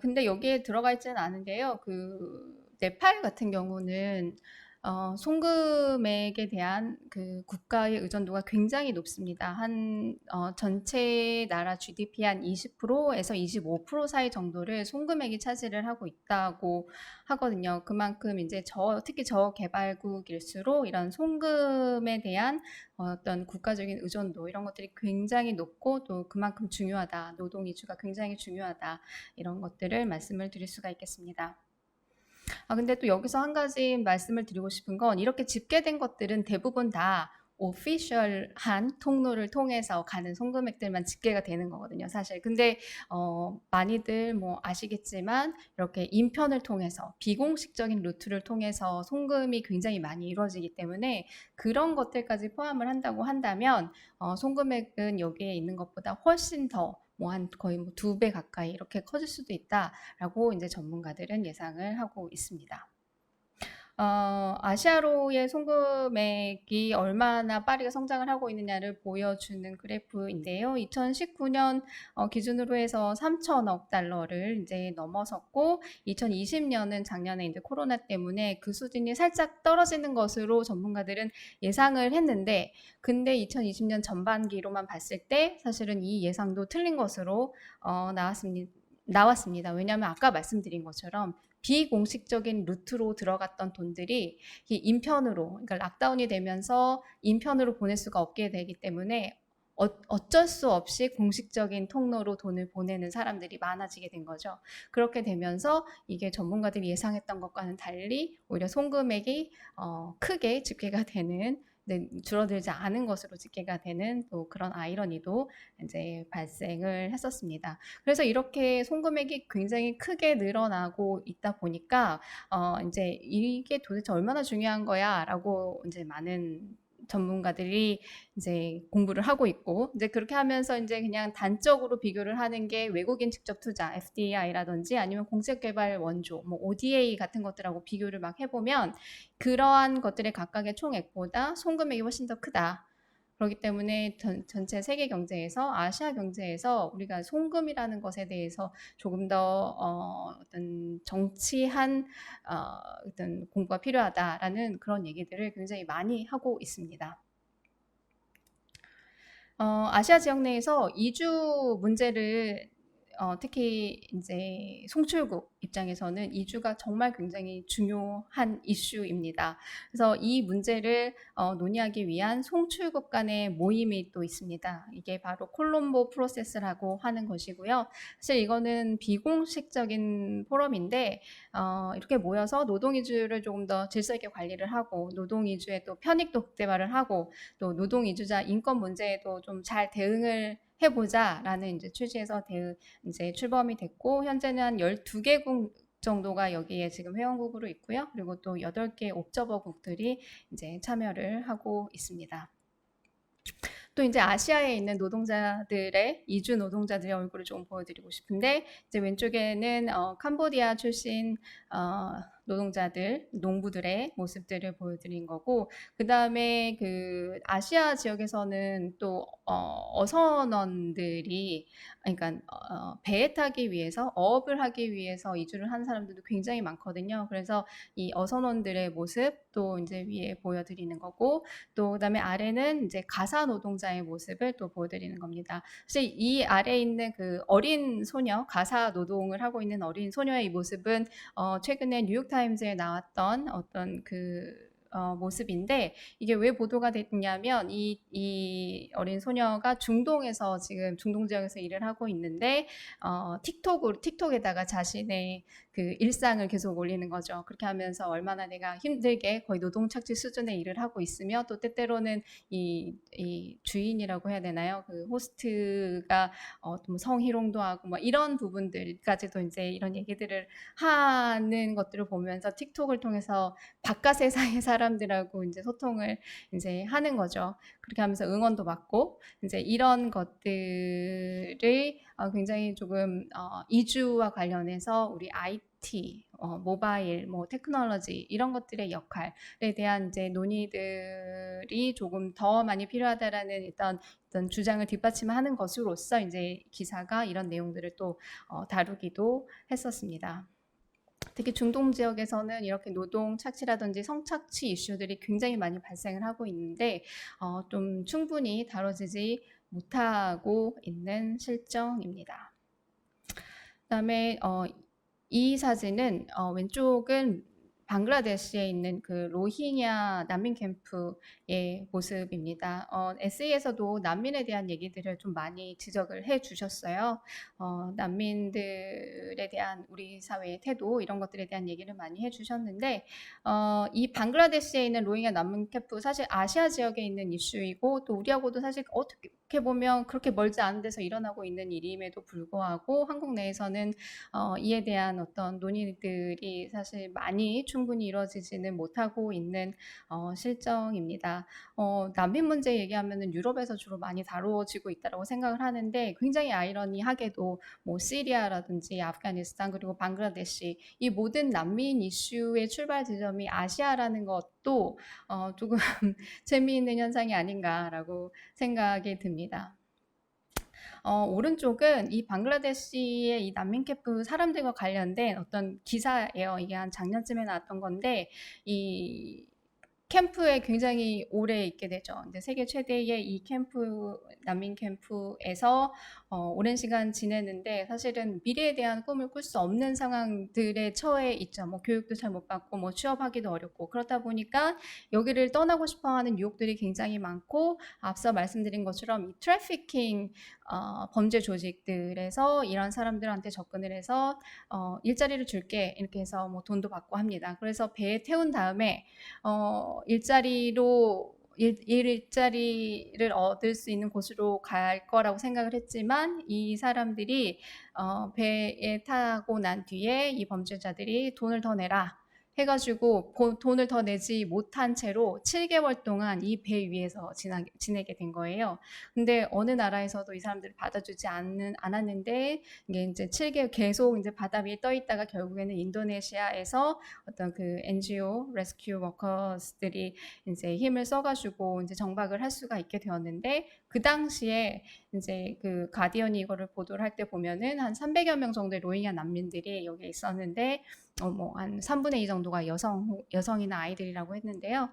근데 여기에 들어가 있지는 않은데요. 그 네팔 같은 경우는 송금액에 대한 그 국가의 의존도가 굉장히 높습니다. 전체 나라 GDP 한 20%에서 25% 사이 정도를 송금액이 차지를 하고 있다고 하거든요. 그만큼 이제 특히 저개발국일수록 이런 송금에 대한 어떤 국가적인 의존도 이런 것들이 굉장히 높고, 또 그만큼 중요하다. 노동 이주가 굉장히 중요하다. 이런 것들을 말씀을 드릴 수가 있겠습니다. 근데 또 여기서 한 가지 말씀을 드리고 싶은 건 이렇게 집계된 것들은 대부분 다 오피셜한 통로를 통해서 가는 송금액들만 집계가 되는 거거든요, 사실. 근데 많이들 뭐 아시겠지만 이렇게 인편을 통해서 비공식적인 루트를 통해서 송금이 굉장히 많이 이루어지기 때문에 그런 것들까지 포함을 한다고 한다면 송금액은 여기에 있는 것보다 훨씬 더 뭐 한 거의 뭐 2배 가까이 이렇게 커질 수도 있다라고 이제 전문가들은 예상을 하고 있습니다. 아시아로의 송금액이 얼마나 빠르게 성장을 하고 있느냐를 보여주는 그래프인데요. 2019년 기준으로 해서 3천억 달러를 이제 넘어섰고, 2020년은 작년에 이제 코로나 때문에 그 수준이 살짝 떨어지는 것으로 전문가들은 예상을 했는데, 근데 2020년 전반기로만 봤을 때 사실은 이 예상도 틀린 것으로 나왔습니다. 왜냐하면 아까 말씀드린 것처럼 비공식적인 루트로 들어갔던 돈들이 인편으로, 그러니까 락다운이 되면서 인편으로 보낼 수가 없게 되기 때문에 어쩔 수 없이 공식적인 통로로 돈을 보내는 사람들이 많아지게 된 거죠. 그렇게 되면서 이게 전문가들이 예상했던 것과는 달리 오히려 송금액이 크게 집계가 되는, 줄어들지 않은 것으로 집계가 되는 또 그런 아이러니도 이제 발생을 했었습니다. 그래서 이렇게 송금액이 굉장히 크게 늘어나고 있다 보니까 이제 이게 도대체 얼마나 중요한 거야라고 이제 많은 전문가들이 이제 공부를 하고 있고, 이제 그렇게 하면서 이제 그냥 단적으로 비교를 하는 게 외국인 직접 투자 FDI라든지 아니면 공책개발 원조 뭐 ODA 같은 것들하고 비교를 막 해보면 그러한 것들의 각각의 총액보다 송금액이 훨씬 더 크다. 그렇기 때문에 전체 세계 경제에서, 아시아 경제에서 우리가 송금이라는 것에 대해서 조금 더 어떤 정치한 어떤 공부가 필요하다라는 그런 얘기들을 굉장히 많이 하고 있습니다. 아시아 지역 내에서 이주 문제를 특히 이제 송출국 입장에서는 이주가 정말 굉장히 중요한 이슈입니다. 그래서 이 문제를 논의하기 위한 송출국 간의 모임이 또 있습니다. 이게 바로 콜롬보 프로세스라고 하는 것이고요. 사실 이거는 비공식적인 포럼인데 이렇게 모여서 노동 이주를 조금 더 질서 있게 관리를 하고, 노동 이주의 또 편익도 극대화를 하고, 또 노동 이주자 인권 문제에도 좀 잘 대응을 해보자라는 이제 취지에서 이제 출범이 됐고, 현재는 한 12개국 정도가 여기에 지금 회원국으로 있고요. 그리고 또 8개 옵저버국들이 이제 참여를 하고 있습니다. 또 이제 아시아에 있는 노동자들의, 이주 노동자들의 얼굴을 좀 보여드리고 싶은데, 이제 왼쪽에는 캄보디아 출신 노동자들, 농부들의 모습들을 보여드린 거고, 그 다음에 그 아시아 지역에서는 또 어선원들이, 그러니까 배에 타기 위해서, 어업을 하기 위해서 이주를 한 사람들도 굉장히 많거든요. 그래서 이 어선원들의 모습 또 이제 위에 보여드리는 거고, 또 그다음에 아래는 이제 가사 노동자의 모습을 또 보여드리는 겁니다. 사실 이 아래에 있는 그 어린 소녀, 가사 노동을 하고 있는 어린 소녀의 모습은 최근에 뉴욕타임즈에 나왔던 어떤 그 모습인데, 이게 왜 보도가 됐냐면 이 어린 소녀가 중동에서, 지금 중동 지역에서 일을 하고 있는데 틱톡에다가 자신의 그 일상을 계속 올리는 거죠. 그렇게 하면서 얼마나 내가 힘들게 거의 노동착취 수준의 일을 하고 있으며, 또 때때로는 이 주인이라고 해야 되나요? 그 호스트가 또 성희롱도 하고 뭐 이런 부분들까지도 이제 이런 얘기들을 하는 것들을 보면서 틱톡을 통해서 바깥 세상의 사람들하고 이제 소통을 이제 하는 거죠. 그렇게 하면서 응원도 받고, 이제 이런 것들을 굉장히 조금 이주와 관련해서 우리 IT, 모바일, 뭐 테크놀로지 이런 것들의 역할에 대한 이제 논의들이 조금 더 많이 필요하다라는 일단 어떤 주장을 뒷받침하는 것으로서 이제 기사가 이런 내용들을 또 다루기도 했었습니다. 특히 중동 지역에서는 이렇게 노동 착취라든지 성착취 이슈들이 굉장히 많이 발생을 하고 있는데 좀 충분히 다뤄지지 못하고 있는 실정입니다. 그다음에 이 사진은 왼쪽은 방글라데시에 있는 그 로힝야 난민 캠프의 모습입니다. 에세이에서도 난민에 대한 얘기들을 좀 많이 지적을 해 주셨어요. 난민들에 대한 우리 사회의 태도 이런 것들에 대한 얘기를 많이 해 주셨는데 이 방글라데시에 있는 로힝야 난민 캠프 사실 아시아 지역에 있는 이슈이고 또 우리하고도 사실 어떻게 보면 그렇게 멀지 않은 데서 일어나고 있는 일임에도 불구하고 한국 내에서는 이에 대한 어떤 논의들이 사실 많이 충분히 이루어지지는 못하고 있는 실정입니다. 난민 문제 얘기하면은 유럽에서 주로 많이 다루어지고 있다고 생각을 하는데 굉장히 아이러니하게도 뭐 시리아라든지 아프가니스탄 그리고 방글라데시 이 모든 난민 이슈의 출발 지점이 아시아라는 것도 조금 재미있는 현상이 아닌가라고 생각이 듭니다. 오른쪽은 이 방글라데시의 이 난민 캠프 사람들과 관련된 어떤 기사예요. 이게 한 작년쯤에 나왔던 건데 이 캠프에 굉장히 오래 있게 되죠. 이제 세계 최대의 이 캠프, 난민 캠프에서 오랜 시간 지내는데 사실은 미래에 대한 꿈을 꿀 수 없는 상황들에 처해 있죠. 뭐 교육도 잘 못 받고 뭐 취업하기도 어렵고 그렇다 보니까 여기를 떠나고 싶어하는 유혹들이 굉장히 많고 앞서 말씀드린 것처럼 이 트래피킹 범죄 조직들에서 이런 사람들한테 접근을 해서 일자리를 줄게 이렇게 해서 뭐 돈도 받고 합니다. 그래서 배에 태운 다음에 일자리를 얻을 수 있는 곳으로 갈 거라고 생각을 했지만 이 사람들이 배에 타고 난 뒤에 이 범죄자들이 돈을 더 내라 해가지고 돈을 더 내지 못한 채로 7개월 동안 이 배 위에서 지내게 된 거예요. 근데 어느 나라에서도 이 사람들을 받아주지 않았는데 이게 이제 7개월 계속 이제 바다 위에 떠 있다가 결국에는 인도네시아에서 어떤 그 NGO 레스큐 워커스들이 이제 힘을 써가지고 이제 정박을 할 수가 있게 되었는데 그 당시에 이제 그 가디언이 이거를 보도를 할 때 보면은 한 300여 명 정도의 로힝야 난민들이 여기에 있었는데 뭐 한 3분의 2 정도가 여성이나 아이들이라고 했는데요.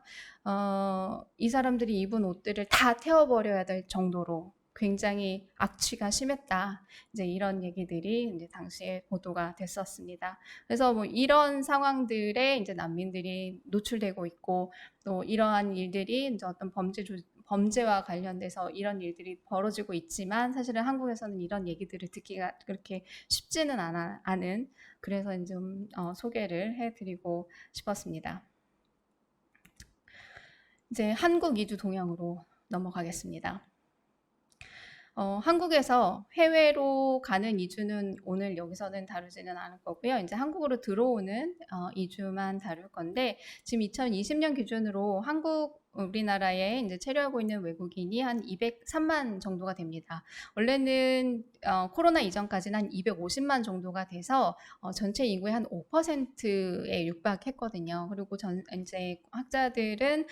이 사람들이 입은 옷들을 다 태워버려야 될 정도로 굉장히 악취가 심했다. 이제 이런 얘기들이 이제 당시에 보도가 됐었습니다. 그래서 뭐 이런 상황들에 이제 난민들이 노출되고 있고 또 이러한 일들이 이제 어떤 범죄와 관련돼서 이런 일들이 벌어지고 있지만 사실은 한국에서는 이런 얘기들을 듣기가 그렇게 쉽지는 않은 그래서 좀 소개를 해드리고 싶었습니다. 이제 한국 이주 동향으로 넘어가겠습니다. 한국에서 해외로 가는 이주는 오늘 여기서는 다루지는 않을 거고요. 이제 한국으로 들어오는 이주만 다룰 건데 지금 2020년 기준으로 우리나라에 이제 체류하고 있는 외국인이 한 203만 정도가 됩니다. 원래는 코로나 이전까지는 한 250만 정도가 돼서 전체 인구의 한 5%에 육박했거든요. 그리고 이제 학자들은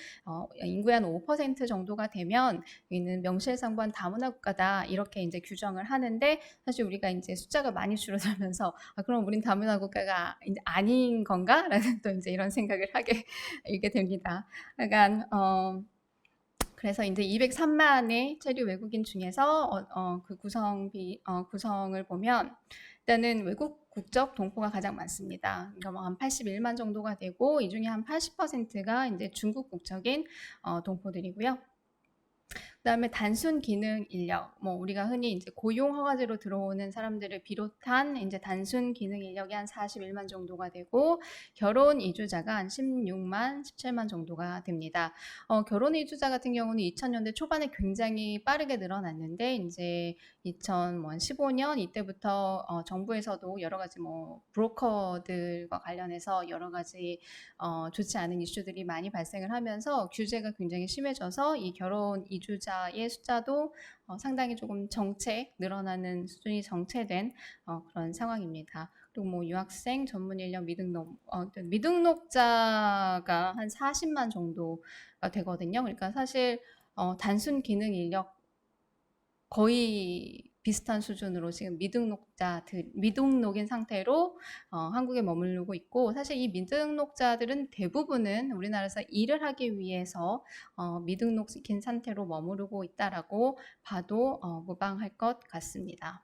인구의 한 5% 정도가 되면 여기는 명실상부한 다문화 국가다 이렇게 이제 규정을 하는데 사실 우리가 이제 숫자가 많이 줄어들면서 그럼 우린 다문화 국가가 이제 아닌 건가라는 또 이제 이런 생각을 하게 됩니다. 그러니까 그래서 이제 203만의 체류 외국인 중에서 그 구성을 보면 일단은 외국 국적 동포가 가장 많습니다. 그러니까 한 81만 정도가 되고 이 중에 한 80%가 이제 중국 국적인 동포들이고요. 그다음에 단순 기능 인력, 뭐 우리가 흔히 이제 고용 허가제로 들어오는 사람들을 비롯한 이제 단순 기능 인력이 한 41만 정도가 되고 결혼 이주자가 한 16만, 17만 정도가 됩니다. 결혼 이주자 같은 경우는 2000년대 초반에 굉장히 빠르게 늘어났는데 이제 2015년 이때부터 정부에서도 여러 가지 뭐 브로커들과 관련해서 여러 가지 좋지 않은 이슈들이 많이 발생을 하면서 규제가 굉장히 심해져서 이 결혼 이주자의 숫자도 상당히 조금 늘어나는 수준이 정체된 그런 상황입니다. 그리고 뭐 유학생, 전문 인력, 미등록자가 한 40만 정도가 되거든요. 그러니까 사실 단순 기능 인력 거의 비슷한 수준으로 지금 미등록인 상태로 한국에 머무르고 있고 사실 이 미등록자들은 대부분은 우리나라에서 일을 하기 위해서 미등록시킨 상태로 머무르고 있다라고 봐도 무방할 것 같습니다.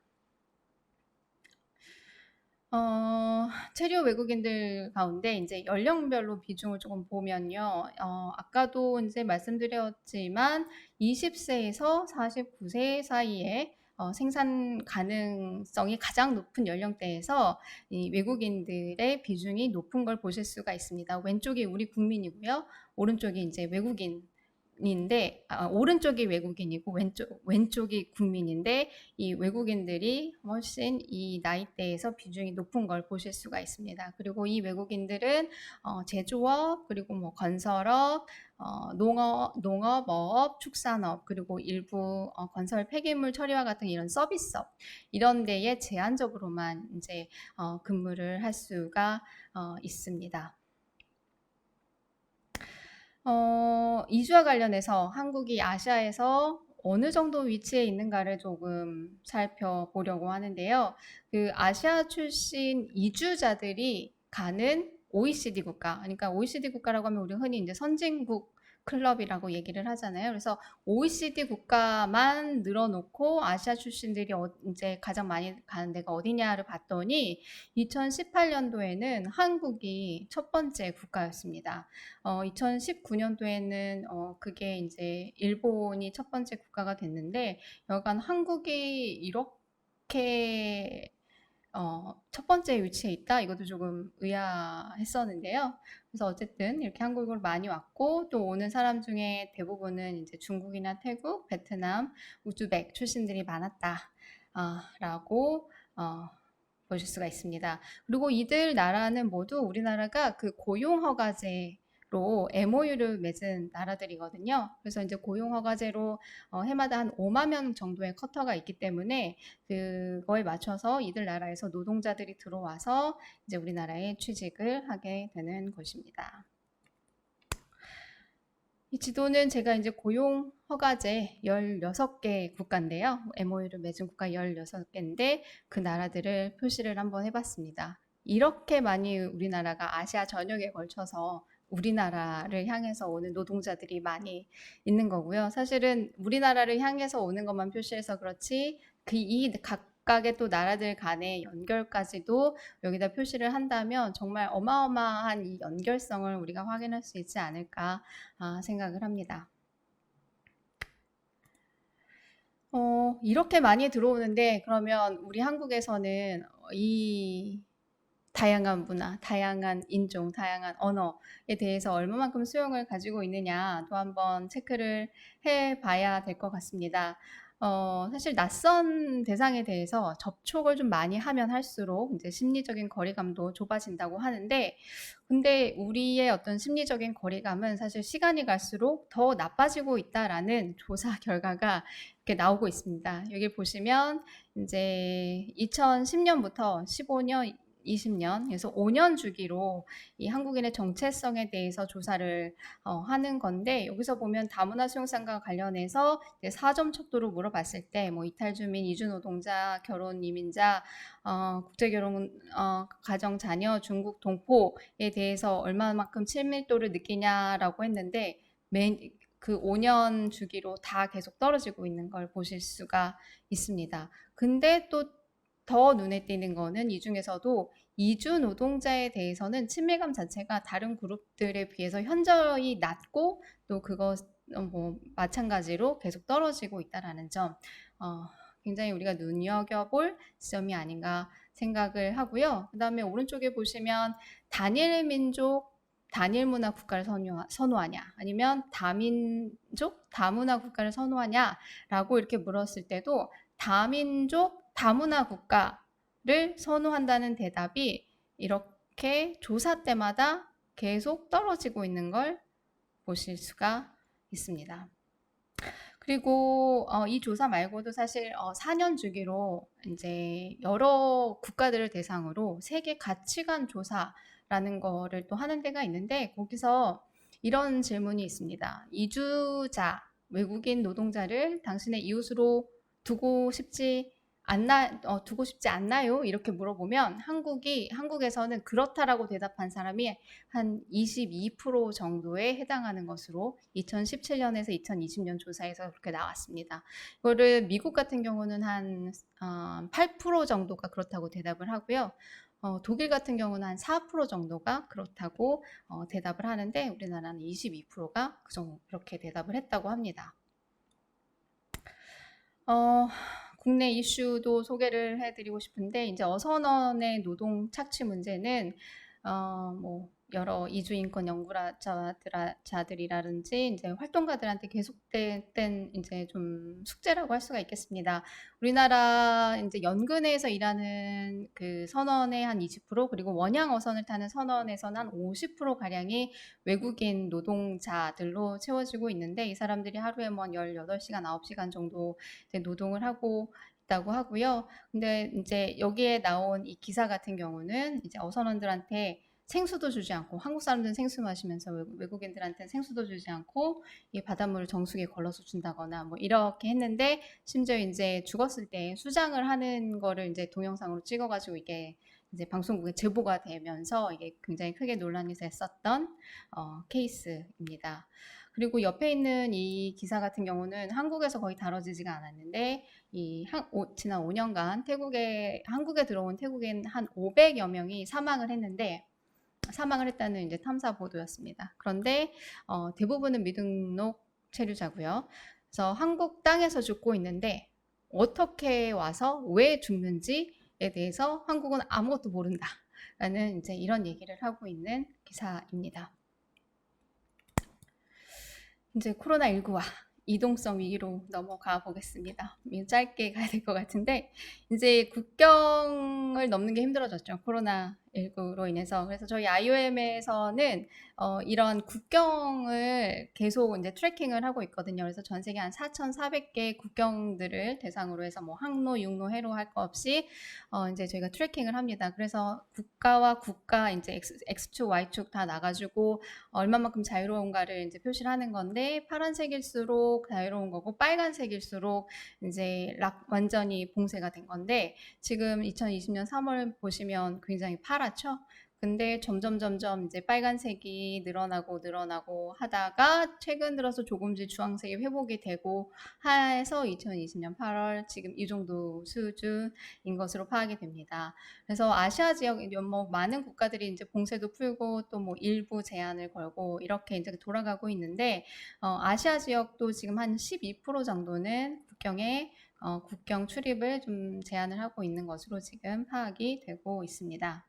체류 외국인들 가운데 이제 연령별로 비중을 조금 보면요. 아까도 이제 말씀드렸지만 20세에서 49세 사이에 생산 가능성이 가장 높은 연령대에서 이 외국인들의 비중이 높은 걸 보실 수가 있습니다. 왼쪽이 우리 국민이고요. 오른쪽이 이제 외국인인데, 오른쪽이 외국인이고 왼쪽이 국민인데, 이 외국인들이 훨씬 이 나이대에서 비중이 높은 걸 보실 수가 있습니다. 그리고 이 외국인들은 제조업, 그리고 뭐 건설업, 농업업, 축산업, 그리고 일부 건설 폐기물 처리와 같은 이런 서비스업, 이런 데에 제한적으로만 이제 근무를 할 수가 있습니다. 이주와 관련해서 한국이 아시아에서 어느 정도 위치에 있는가를 조금 살펴보려고 하는데요. 그 아시아 출신 이주자들이 가는 OECD 국가, 그러니까 OECD 국가라고 하면 우리 흔히 이제 선진국 클럽이라고 얘기를 하잖아요. 그래서 OECD 국가만 늘어놓고 아시아 출신들이 이제 가장 많이 가는 데가 어디냐를 봤더니 2018년도에는 한국이 첫 번째 국가였습니다. 2019년도에는 그게 이제 일본이 첫 번째 국가가 됐는데, 여간 한국이 이렇게 첫 번째 위치에 있다? 이것도 조금 의아했었는데요. 그래서 어쨌든 이렇게 한국으로 많이 왔고, 또 오는 사람 중에 대부분은 이제 중국이나 태국, 베트남, 우즈벡 출신들이 많았다. 라고 보실 수가 있습니다. 그리고 이들 나라는 모두 우리나라가 그 고용허가제로 MOU를 맺은 나라들이거든요. 그래서 이제 고용허가제로 해마다 한 5만 명 정도의 쿼터가 있기 때문에 그거에 맞춰서 이들 나라에서 노동자들이 들어와서 이제 우리나라에 취직을 하게 되는 것입니다. 이 지도는 제가 이제 고용 허가제 16개 국가인데요. MOU를 맺은 국가 16개인데 그 나라들을 표시를 한번 해봤습니다. 이렇게 많이 우리나라가 아시아 전역에 걸쳐서 우리나라를 향해서 오는 노동자들이 많이 있는 거고요. 사실은 우리나라를 향해서 오는 것만 표시해서 그렇지 이 각각의 또 나라들 간의 연결까지도 여기다 표시를 한다면 정말 어마어마한 이 연결성을 우리가 확인할 수 있지 않을까 생각을 합니다. 이렇게 많이 들어오는데 그러면 우리 한국에서는 이 다양한 문화, 다양한 인종, 다양한 언어에 대해서 얼마만큼 수용을 가지고 있느냐 또 한번 체크를 해봐야 될 것 같습니다. 사실 낯선 대상에 대해서 접촉을 좀 많이 하면 할수록 이제 심리적인 거리감도 좁아진다고 하는데, 근데 우리의 어떤 심리적인 거리감은 사실 시간이 갈수록 더 나빠지고 있다라는 조사 결과가 이렇게 나오고 있습니다. 여기 보시면 이제 2010년부터 15년, 20년, 그래서 5년 주기로 이 한국인의 정체성에 대해서 조사를 하는 건데, 여기서 보면 다문화 수용상과 관련해서 4점 척도로 물어봤을 때, 뭐 이탈 주민, 이주 노동자, 결혼 이민자, 국제 결혼, 가정 자녀, 중국 동포에 대해서 얼마만큼 친밀도를 느끼냐라고 했는데, 그 5년 주기로 다 계속 떨어지고 있는 걸 보실 수가 있습니다. 근데 또 더 눈에 띄는 거는 이 중에서도 이주 노동자에 대해서는 친밀감 자체가 다른 그룹들에 비해서 현저히 낮고 또 그거 뭐 마찬가지로 계속 떨어지고 있다라는 점, 굉장히 우리가 눈여겨볼 지점이 아닌가 생각을 하고요. 그 다음에 오른쪽에 보시면 단일 민족, 단일 문화 국가를 선호하냐, 아니면 다민족, 다문화 국가를 선호하냐라고 이렇게 물었을 때도 다민족, 다문화 국가를 선호한다는 대답이 이렇게 조사 때마다 계속 떨어지고 있는 걸 보실 수가 있습니다. 그리고 이 조사 말고도 사실 4년 주기로 이제 여러 국가들을 대상으로 세계 가치관 조사라는 거를 또 하는 데가 있는데, 거기서 이런 질문이 있습니다. 이주자, 외국인 노동자를 당신의 이웃으로 두고 싶지 않나요? 이렇게 물어보면 한국에서는 그렇다라고 대답한 사람이 한 22% 정도에 해당하는 것으로 2017년에서 2020년 조사에서 그렇게 나왔습니다. 이거를 미국 같은 경우는 한 8% 정도가 그렇다고 대답을 하고요. 독일 같은 경우는 한 4% 정도가 그렇다고 대답을 하는데 우리나라는 22%가 그렇게 대답을 했다고 합니다. 국내 이슈도 소개를 해드리고 싶은데 이제 어선원의 노동 착취 문제는 뭐 여러 이주인권 연구자들이라든지 이제 활동가들한테 계속된 이제 좀 숙제라고 할 수가 있겠습니다. 우리나라 이제 연근에서 일하는 그 선원의 한 20% 그리고 원양 어선을 타는 선원에서는 한 50% 가량이 외국인 노동자들로 채워지고 있는데 이 사람들이 하루에 뭐 18시간, 9시간 정도 이제 노동을 하고 있다고 하고요. 근데 이제 여기에 나온 이 기사 같은 경우는 이제 어선원들한테 생수도 주지 않고 한국 사람들은 생수 마시면서 외국인들한테는 생수도 주지 않고 이 바닷물을 정수기에 걸러서 준다거나 뭐 이렇게 했는데 심지어 이제 죽었을 때 수장을 하는 거를 이제 동영상으로 찍어가지고 이게 이제 방송국에 제보가 되면서 이게 굉장히 크게 논란이 됐었던 케이스입니다. 그리고 옆에 있는 이 기사 같은 경우는 한국에서 거의 다뤄지지가 않았는데 지난 5년간 한국에 들어온 태국인 한 500여 명이 사망을 했다는 이제 탐사 보도였습니다. 그런데 대부분은 미등록 체류자고요. 그래서 한국 땅에서 죽고 있는데 어떻게 와서 왜 죽는지에 대해서 한국은 아무것도 모른다라는 이제 이런 얘기를 하고 있는 기사입니다. 이제 코로나19와 이동성 위기로 넘어가 보겠습니다. 짧게 가야 될 것 같은데 이제 국경을 넘는 게 힘들어졌죠. 코로나19로 인해서. 그래서 저희 IOM에서는 이런 국경을 계속 이제 트래킹을 하고 있거든요. 그래서 전 세계 한 4,400개 국경들을 대상으로 해서 뭐 항로, 육로, 해로 할 거 없이 이제 저희가 트래킹을 합니다. 그래서 국가와 국가 이제 X축, Y축 다 나가지고 얼마만큼 자유로운가를 이제 표시를 하는 건데 파란색일수록 자유로운 거고 빨간색일수록 이제 완전히 봉쇄가 된 건데 지금 2020년 3월 보시면 굉장히 파랗죠? 근데 점점 이제 빨간색이 늘어나고 하다가 최근 들어서 조금씩 주황색이 회복이 되고 해서 2020년 8월 지금 이 정도 수준인 것으로 파악이 됩니다. 그래서 아시아 지역 뭐 많은 국가들이 이제 봉쇄도 풀고 또 뭐 일부 제한을 걸고 이렇게 이제 돌아가고 있는데 아시아 지역도 지금 한 12% 정도는 국경 출입을 좀 제한을 하고 있는 것으로 지금 파악이 되고 있습니다.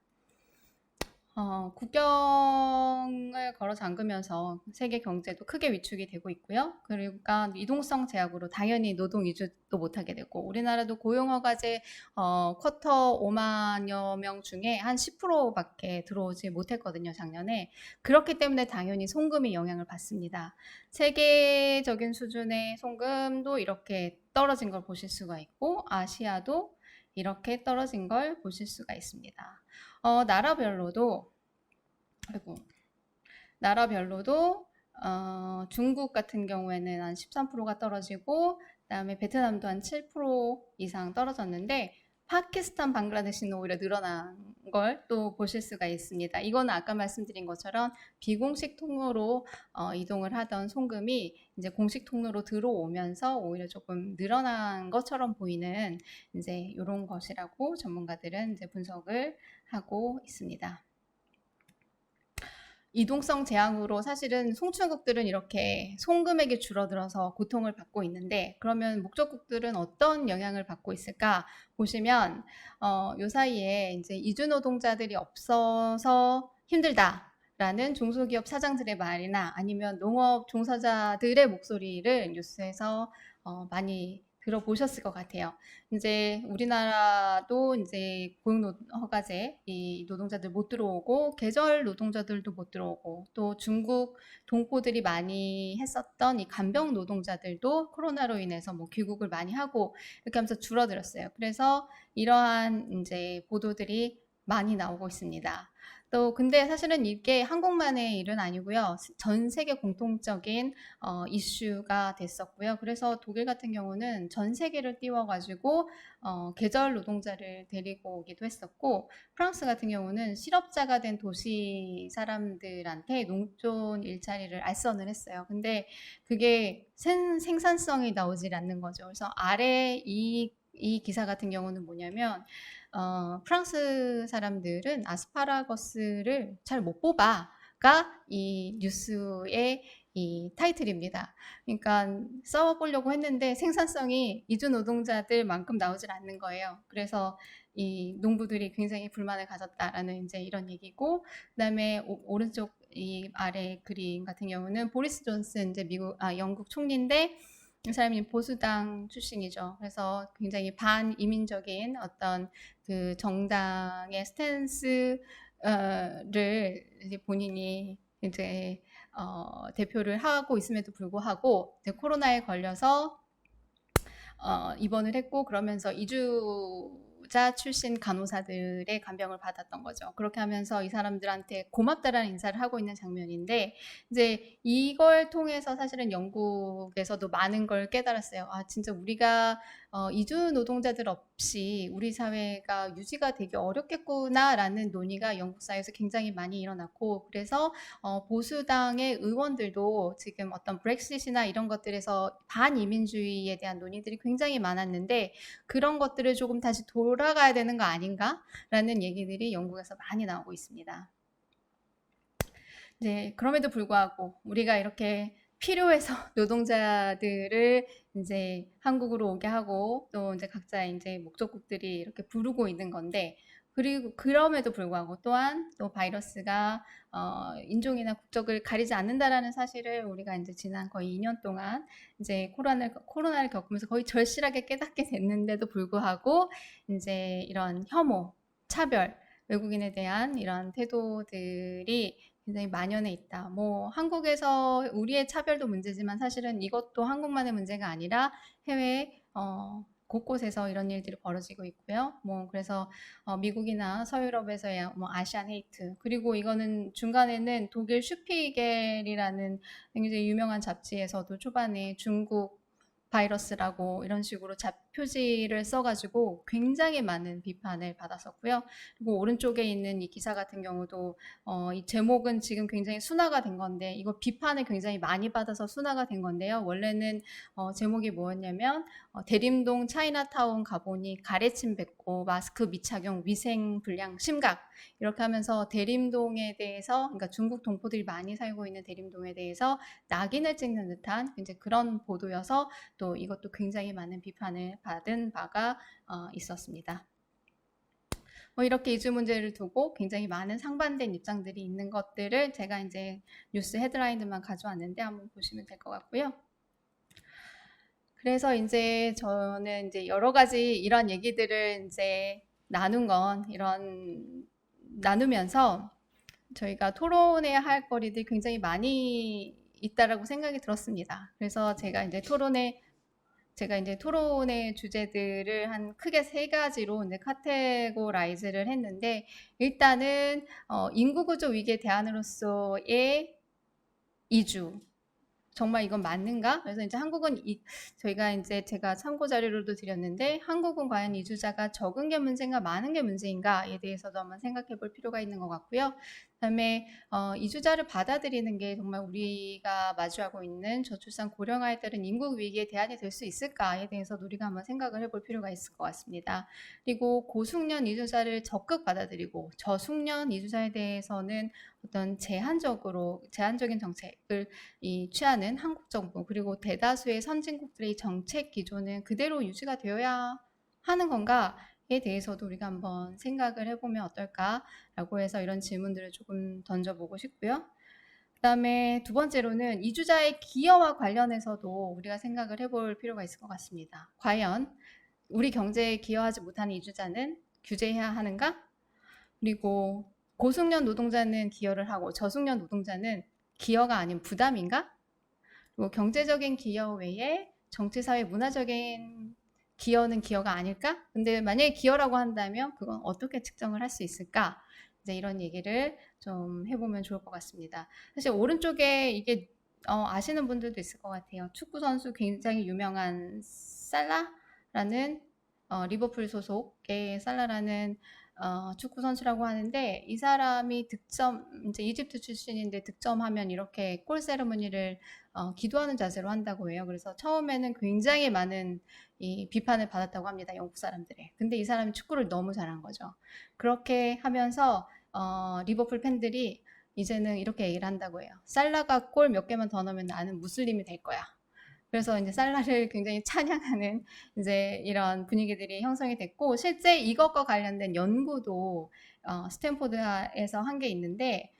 국경을 걸어 잠그면서 세계 경제도 크게 위축이 되고 있고요. 그러니까 이동성 제약으로 당연히 노동 이주도 못하게 되고 우리나라도 고용허가제 쿼터 5만여 명 중에 한 10%밖에 들어오지 못했거든요. 작년에. 그렇기 때문에 당연히 송금이 영향을 받습니다. 세계적인 수준의 송금도 이렇게 떨어진 걸 보실 수가 있고 아시아도 이렇게 떨어진 걸 보실 수가 있습니다. 나라별로도 중국 같은 경우에는 한 13%가 떨어지고 그다음에 베트남도 한 7% 이상 떨어졌는데 파키스탄, 방글라데시는 오히려 늘어난 걸 또 보실 수가 있습니다. 이거는 아까 말씀드린 것처럼 비공식 통로로 이동을 하던 송금이 이제 공식 통로로 들어오면서 오히려 조금 늘어난 것처럼 보이는 이제 이런 것이라고 전문가들은 이제 분석을 하고 있습니다. 이동성 재앙으로 사실은 송출국들은 이렇게 송금액이 줄어들어서 고통을 받고 있는데 그러면 목적국들은 어떤 영향을 받고 있을까 보시면 요 사이에 이제 이주 노동자들이 없어서 힘들다라는 중소기업 사장들의 말이나 아니면 농업 종사자들의 목소리를 뉴스에서 많이 들어보셨을 것 같아요. 이제 우리나라도 이제 고용허가제 이 노동자들 못 들어오고 계절 노동자들도 못 들어오고 또 중국 동포들이 많이 했었던 이 간병 노동자들도 코로나로 인해서 뭐 귀국을 많이 하고 이렇게 하면서 줄어들었어요. 그래서 이러한 이제 보도들이 많이 나오고 있습니다. 또 근데 사실은 이게 한국만의 일은 아니고요. 전 세계 공통적인 이슈가 됐었고요. 그래서 독일 같은 경우는 전 세계를 띄워가지고 계절 노동자를 데리고 오기도 했었고 프랑스 같은 경우는 실업자가 된 도시 사람들한테 농촌 일자리를 알선을 했어요. 근데 그게 생산성이 나오질 않는 거죠. 그래서 아래 이 기사 같은 경우는 뭐냐면 프랑스 사람들은 아스파라거스를 잘 못 뽑아가 이 뉴스의 이 타이틀입니다. 그러니까 써보려고 했는데 생산성이 이주 노동자들만큼 나오질 않는 거예요. 그래서 이 농부들이 굉장히 불만을 가졌다라는 이제 이런 얘기고, 그다음에 오른쪽 이 아래 그림 같은 경우는 보리스 존슨 이제 영국 총리인데 이 사람이 보수당 출신이죠. 그래서 굉장히 반이민적인 어떤 그 정당의 스탠스를 이제 본인이 이제 대표를 하고 있음에도 불구하고 이제 코로나에 걸려서 입원을 했고, 그러면서 이주자 출신 간호사들의 간병을 받았던 거죠. 그렇게 하면서 이 사람들한테 고맙다라는 인사를 하고 있는 장면인데, 이제 이걸 통해서 사실은 영국에서도 많은 걸 깨달았어요. 아, 진짜 우리가 이주 노동자들 없이 우리 사회가 유지가 되게 어렵겠구나라는 논의가 영국 사회에서 굉장히 많이 일어났고, 그래서 보수당의 의원들도 지금 어떤 브렉시트나 이런 것들에서 반이민주의에 대한 논의들이 굉장히 많았는데, 그런 것들을 조금 다시 돌아가야 되는 거 아닌가라는 얘기들이 영국에서 많이 나오고 있습니다. 네, 그럼에도 불구하고 우리가 이렇게 필요해서 노동자들을 이제 한국으로 오게 하고, 또 이제 각자 이제 목적국들이 이렇게 부르고 있는 건데, 그리고 그럼에도 불구하고 또한 또 바이러스가 인종이나 국적을 가리지 않는다라는 사실을 우리가 이제 지난 거의 2년 동안 이제 코로나를 겪으면서 거의 절실하게 깨닫게 됐는데도 불구하고, 이제 이런 혐오, 차별, 외국인에 대한 이런 태도들이 굉장히 만연해 있다. 뭐 한국에서 우리의 차별도 문제지만 사실은 이것도 한국만의 문제가 아니라 해외 곳곳에서 이런 일들이 벌어지고 있고요. 뭐 그래서 미국이나 서유럽에서의 뭐 아시안 헤이트, 그리고 이거는 중간에는 독일 슈피겔이라는 굉장히 유명한 잡지에서도 초반에 중국 바이러스라고 이런 식으로 표지를 써가지고 굉장히 많은 비판을 받았었고요. 그리고 오른쪽에 있는 이 기사 같은 경우도 이 제목은 지금 굉장히 순화가 된 건데, 이거 비판을 굉장히 많이 받아서 순화가 된 건데요. 원래는 제목이 뭐였냐면 대림동 차이나타운 가보니 가래침 뱉고 마스크 미착용 위생 불량 심각, 이렇게 하면서 대림동에 대해서, 그러니까 중국 동포들이 많이 살고 있는 대림동에 대해서 낙인을 찍는 듯한 이제 그런 보도여서 또 이것도 굉장히 많은 비판을 받은 바가 있었습니다. 이렇게 이주 문제를 두고 굉장히 많은 상반된 입장들이 있는 것들을 제가 이제 뉴스 헤드라인들만 가져왔는데 한번 보시면 될 것 같고요. 그래서 이제 저는 이제 여러 가지 이런 얘기들을 이제 나누면서 저희가 토론해야 할 거리들이 굉장히 많이 있다라고 생각이 들었습니다. 그래서 제가 이제 토론의 주제들을 한 크게 3가지로 이제 카테고라이즈를 했는데, 일단은 인구구조 위기에 대안으로서의 이주, 정말 이건 맞는가? 그래서 이제 제가 참고 자료로도 드렸는데, 한국은 과연 이주자가 적은 게 문제인가 많은 게 문제인가에 대해서도 한번 생각해 볼 필요가 있는 것 같고요. 그다음에 이주자를 받아들이는 게 정말 우리가 마주하고 있는 저출산 고령화에 따른 인구 위기에 대안이 될 수 있을까에 대해서도 우리가 한번 생각을 해볼 필요가 있을 것 같습니다. 그리고 고숙련 이주자를 적극 받아들이고 저숙련 이주자에 대해서는 어떤 제한적인 정책을 취하는 한국 정부, 그리고 대다수의 선진국들의 정책 기조는 그대로 유지가 되어야 하는 건가에 대해서도 우리가 한번 생각을 해보면 어떨까라고 해서 이런 질문들을 조금 던져보고 싶고요. 그 다음에 2번째로는 이주자의 기여와 관련해서도 우리가 생각을 해볼 필요가 있을 것 같습니다. 과연 우리 경제에 기여하지 못하는 이주자는 규제해야 하는가? 그리고 고숙련 노동자는 기여를 하고 저숙련 노동자는 기여가 아닌 부담인가? 그리고 경제적인 기여 외에 정치, 사회, 문화적인 기여는 기여가 아닐까? 근데 만약에 기여라고 한다면 그건 어떻게 측정을 할 수 있을까? 이제 이런 얘기를 좀 해보면 좋을 것 같습니다. 사실 오른쪽에 이게 아시는 분들도 있을 것 같아요. 축구 선수 굉장히 유명한 살라라는 리버풀 소속의 살라라는 축구 선수라고 하는데 이 사람이 이제 이집트 출신인데 득점하면 이렇게 골 세레머니를 기도하는 자세로 한다고 해요. 그래서 처음에는 굉장히 많은 이 비판을 받았다고 합니다. 영국 사람들의. 근데 이 사람이 축구를 너무 잘한 거죠. 그렇게 하면서 리버풀 팬들이 이제는 이렇게 얘기를 한다고 해요. 살라가 골 몇 개만 더 넣으면 나는 무슬림이 될 거야. 그래서 이제 살라를 굉장히 찬양하는 이제 이런 분위기들이 형성이 됐고, 실제 이것과 관련된 연구도 스탠포드에서 한 게 있는데,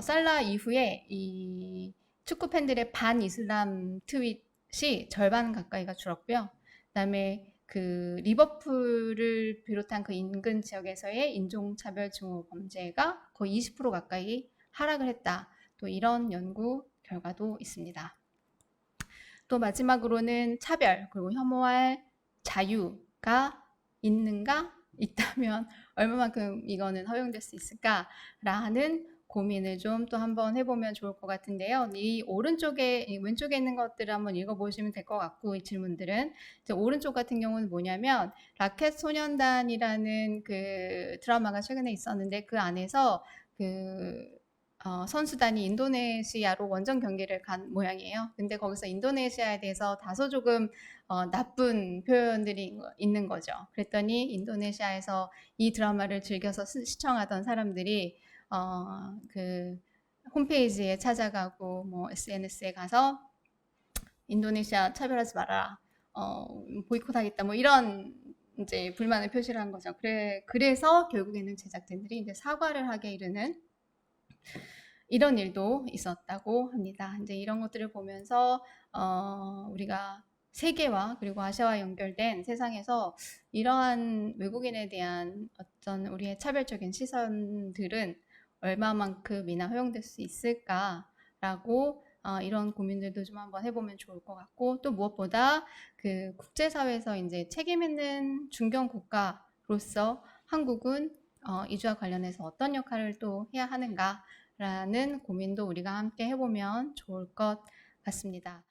살라 이후에 이 축구 팬들의 반이슬람 트윗이 절반 가까이가 줄었고요. 그다음에 그 리버풀을 비롯한 그 인근 지역에서의 인종차별 증오 범죄가 거의 20% 가까이 하락을 했다. 또 이런 연구 결과도 있습니다. 또 마지막으로는 차별 그리고 혐오할 자유가 있는가? 있다면 얼마만큼 이거는 허용될 수 있을까라는 고민을 좀 또 한번 해보면 좋을 것 같은데요. 이 왼쪽에 있는 것들을 한번 읽어보시면 될 것 같고, 이 질문들은 오른쪽 같은 경우는 뭐냐면 라켓 소년단이라는 그 드라마가 최근에 있었는데 그 안에서 그 선수단이 인도네시아로 원정 경기를 간 모양이에요. 근데 거기서 인도네시아에 대해서 다소 조금 나쁜 표현들이 있는 거죠. 그랬더니 인도네시아에서 이 드라마를 즐겨서 시청하던 사람들이 그 홈페이지에 찾아가고 뭐 SNS에 가서 인도네시아 차별하지 마라, 보이콧하겠다, 뭐 이런 이제 불만을 표시를 한 거죠. 그래서 결국에는 제작진들이 이제 사과를 하게 이르는 이런 일도 있었다고 합니다. 이제 이런 것들을 보면서 우리가 세계와 그리고 아시아와 연결된 세상에서 이러한 외국인에 대한 어떤 우리의 차별적인 시선들은 얼마만큼이나 허용될 수 있을까라고 이런 고민들도 좀 한번 해보면 좋을 것 같고, 또 무엇보다 그 국제사회에서 이제 책임 있는 중견 국가로서 한국은 이주와 관련해서 어떤 역할을 또 해야 하는가 라는 고민도 우리가 함께 해보면 좋을 것 같습니다.